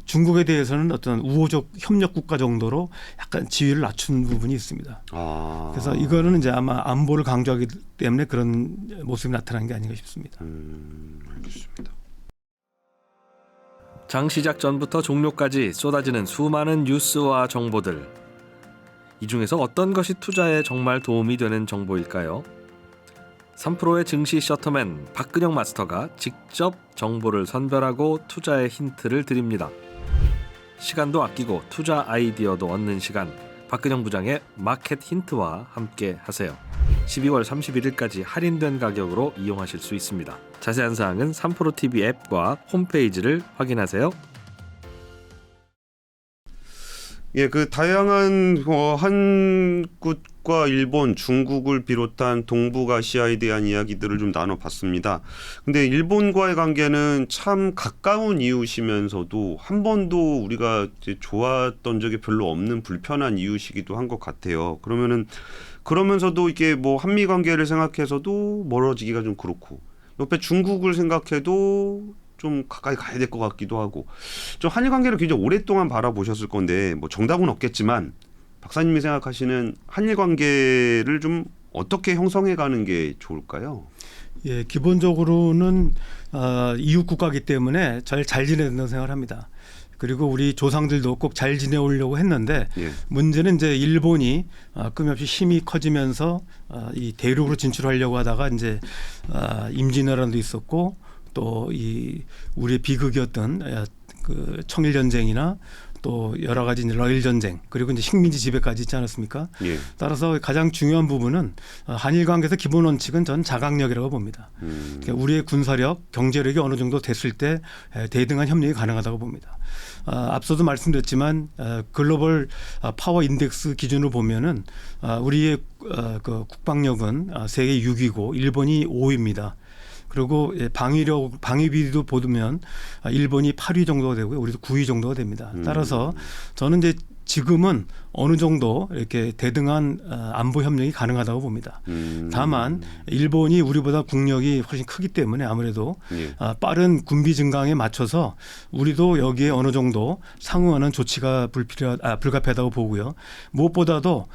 중국에 대해서는 어떤 우호적 협력 국가 정도로 약간 지위를 낮춘 부분이 있습니다. 그래서 이거는 이제 아마 안보를 강조하기 때문에 그런 모습이 나타난 게 아닌가 싶습니다. 알겠습니다. 장 시작 전부터 종료까지 쏟아지는 수많은 뉴스와 정보들. 이 중에서 어떤 것이 투자에 정말 도움이 되는 정보일까요? 3프로의 증시 셔터맨 박근영 마스터가 직접 정보를 선별하고 투자의 힌트를 드립니다. 시간도 아끼고 투자 아이디어도 얻는 시간, 박근영 부장의 마켓 힌트와 함께 하세요. 12월 31일까지 할인된 가격으로 이용하실 수 있습니다. 자세한 사항은 3프로TV 앱과 홈페이지를 확인하세요. 그 다양한 한국과 일본, 중국을 비롯한 동북아시아에 대한 이야기들을 좀 나눠봤습니다. 근데 일본과의 관계는 참 가까운 이웃이면서도 한 번도 우리가 이제 좋았던 적이 별로 없는 불편한 이웃이기도 한 것 같아요. 그러면서도 이게 뭐 한미 관계를 생각해서도 멀어지기가 좀 그렇고 옆에 중국을 생각해도 좀 가까이 가야 될 것 같기도 하고 좀 한일 관계를 굉장히 오랫동안 바라보셨을 건데 뭐 정답은 없겠지만 박사님이 생각하시는 한일 관계를 좀 어떻게 형성해 가는 게 좋을까요? 예, 기본적으로는 이웃 국가이기 때문에 잘 지내야 된다고 생각을 합니다. 그리고 우리 조상들도 꼭 잘 지내오려고 했는데 문제는 이제 일본이 끊임없이 힘이 커지면서 이 대륙으로 진출하려고 하다가 이제 임진왜란도 있었고 또 이 우리의 비극이었던 그 청일 전쟁이나 또 여러 가지 이제 러일 전쟁 그리고 이제 식민지 지배까지 있지 않았습니까? 따라서 가장 중요한 부분은 한일 관계에서 기본 원칙은 전 자강력이라고 봅니다. 그러니까 우리의 군사력, 경제력이 어느 정도 됐을 때 대등한 협력이 가능하다고 봅니다. 앞서도 말씀드렸지만 글로벌 파워 인덱스 기준으로 보면은 우리의 그 국방력은 세계 6위고 일본이 5위입니다. 그리고 방위비도 보면 일본이 8위 정도가 되고요. 우리도 9위 정도가 됩니다. 따라서 저는 이제 지금은 어느 정도 이렇게 대등한 안보 협력이 가능하다고 봅니다. 다만 일본이 우리보다 국력이 훨씬 크기 때문에 아무래도 빠른 군비 증강에 맞춰서 우리도 여기에 어느 정도 상응하는 조치가 불가피하다고 보고요. 무엇보다도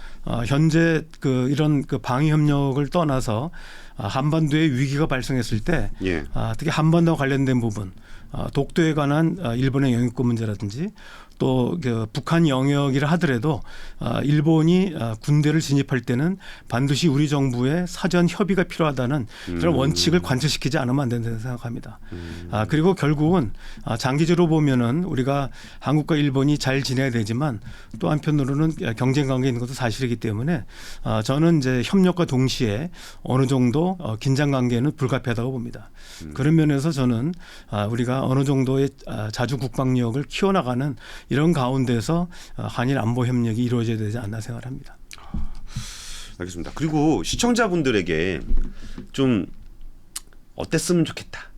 현재 이런 방위 협력을 떠나서 한반도에 위기가 발생했을 때 특히 한반도와 관련된 부분 독도에 관한 일본의 영유권 문제라든지 또 북한 영역이라 하더라도 일본이 군대를 진입할 때는 반드시 우리 정부의 사전 협의가 필요하다는 그런 원칙을 관철시키지 않으면 안 된다고 생각합니다. 그리고 결국은 장기적으로 보면은 우리가 한국과 일본이 잘 지내야 되지만 또 한편으로는 경쟁 관계에 있는 것도 사실이기 때문에 저는 이제 협력과 동시에 어느 정도 긴장 관계는 불가피하다고 봅니다. 그런 면에서 저는 우리가 어느 정도의 자주 국방력을 키워나가는 이런 가운데서 한일 안보 협력이 이루어져야 되지 않나 생각합니다. 알겠습니다. 그리고 시청자분들에게 좀 어땠으면 좋겠다.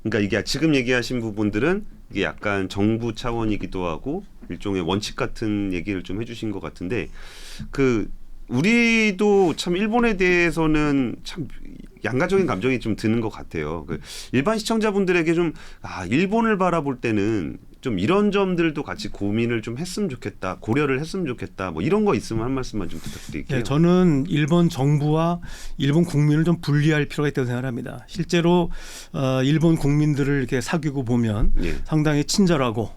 그러니까 이게 지금 얘기하신 부분들은 이게 약간 정부 차원이기도 하고 일종의 원칙 같은 얘기를 좀 해주신 것 같은데 그 우리도 참 일본에 대해서는 참 양가적인 감정이 좀 드는 것 같아요. 그 일반 시청자분들에게 좀 일본을 바라볼 때는 좀 이런 점들도 같이 고민을 좀 했으면 좋겠다, 고려를 했으면 좋겠다, 뭐 이런 거 있으면 한 말씀만 좀 부탁드릴게요. 네, 저는 일본 정부와 일본 국민을 좀 분리할 필요가 있다고 생각합니다. 실제로 일본 국민들을 이렇게 사귀고 보면 예. 상당히 친절하고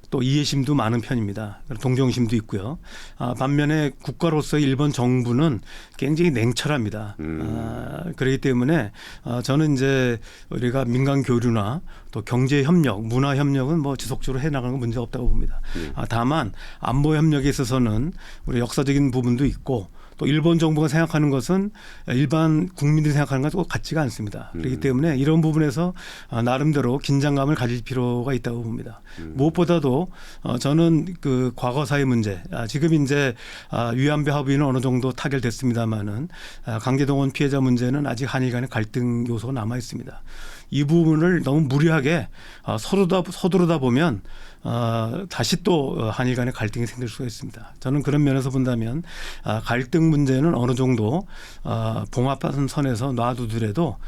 또 이해심도 많은 편입니다. 동정심도 있고요. 반면에 국가로서 일본 정부는 굉장히 냉철합니다. 그렇기 때문에 저는 이제 우리가 민간 교류나 또 경제 협력, 문화 협력은 뭐 지속적으로 해나가는 건 문제가 없다고 봅니다. 다만 안보 협력에 있어서는 우리 역사적인 부분도 있고 또 일본 정부가 생각하는 것은 일반 국민들이 생각하는 것과 같지가 않습니다. 그렇기 때문에 이런 부분에서 나름대로 긴장감을 가질 필요가 있다고 봅니다. 무엇보다도 저는 그 과거사의 문제, 지금 이제 위안부 합의는 어느 정도 타결됐습니다마는 강제동원 피해자 문제는 아직 한일 간의 갈등 요소가 남아 있습니다. 이 부분을 너무 무리하게 서두르다 보면 다시 또 한일 간의 갈등이 생길 수가 있습니다. 저는 그런 면에서 본다면 갈등 문제는 어느 정도 봉합하는 선에서 놔두더라도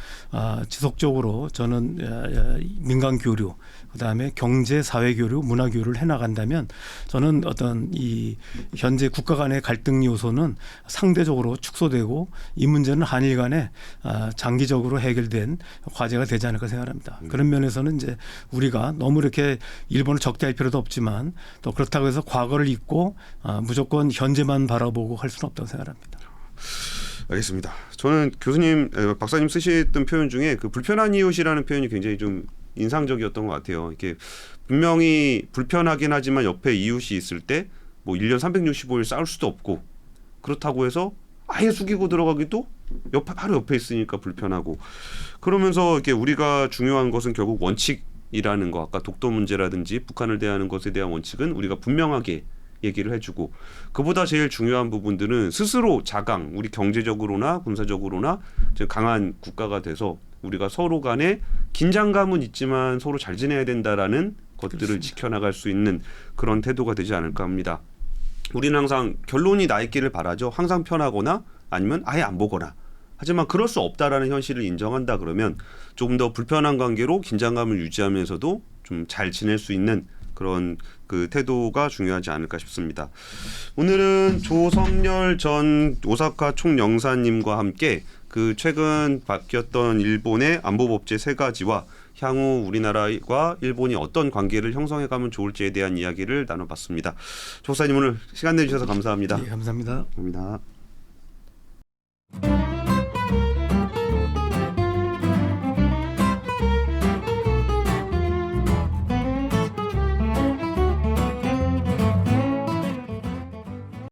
지속적으로 저는 민간 교류, 그다음에 경제, 사회 교류, 문화 교류를 해나간다면 저는 어떤 이 현재 국가 간의 갈등 요소는 상대적으로 축소되고 이 문제는 한일 간에 장기적으로 해결된 과제가 되지 않을까 생각합니다. 그런 면에서는 이제 우리가 너무 이렇게 일본을 적대할 필요도 없지만 또 그렇다고 해서 과거를 잊고 무조건 현재만 바라보고 할 수는 없다고 생각합니다. 알겠습니다. 저는 교수님, 박사님 쓰셨던 표현 중에 그 불편한 이웃이라는 표현이 굉장히 좀 인상적이었던 것 같아요. 이게 분명히 불편하긴 하지만 옆에 이웃이 있을 때 뭐 1년 365일 싸울 수도 없고 그렇다고 해서 아예 숙이고 들어가기도 바로 옆에 있으니까 불편하고 그러면서 이렇게 우리가 중요한 것은 결국 원칙이라는 거 아까 독도 문제라든지 북한을 대하는 것에 대한 원칙은 우리가 분명하게 얘기를 해주고 그보다 제일 중요한 부분들은 스스로 자강 우리 경제적으로나 군사적으로나 강한 국가가 돼서 우리가 서로 간에 긴장감은 있지만 서로 잘 지내야 된다라는 것들을 그렇습니다. 지켜나갈 수 있는 그런 태도가 되지 않을까 합니다. 우리는 항상 결론이 나 있기를 바라죠. 항상 편하거나 아니면 아예 안 보거나. 하지만 그럴 수 없다라는 현실을 인정한다 그러면 조금 더 불편한 관계로 긴장감을 유지하면서도 좀 잘 지낼 수 있는 그런 그 태도가 중요하지 않을까 싶습니다. 오늘은 조성열 전 오사카 총영사님과 함께 그 최근 바뀌었던 일본의 안보법제 3가지와 향후 우리나라와 일본이 어떤 관계를 형성해가면 좋을지에 대한 이야기를 나눠봤습니다. 조 박사님 오늘 시간 내주셔서 감사합니다. 네, 감사합니다. 감사합니다.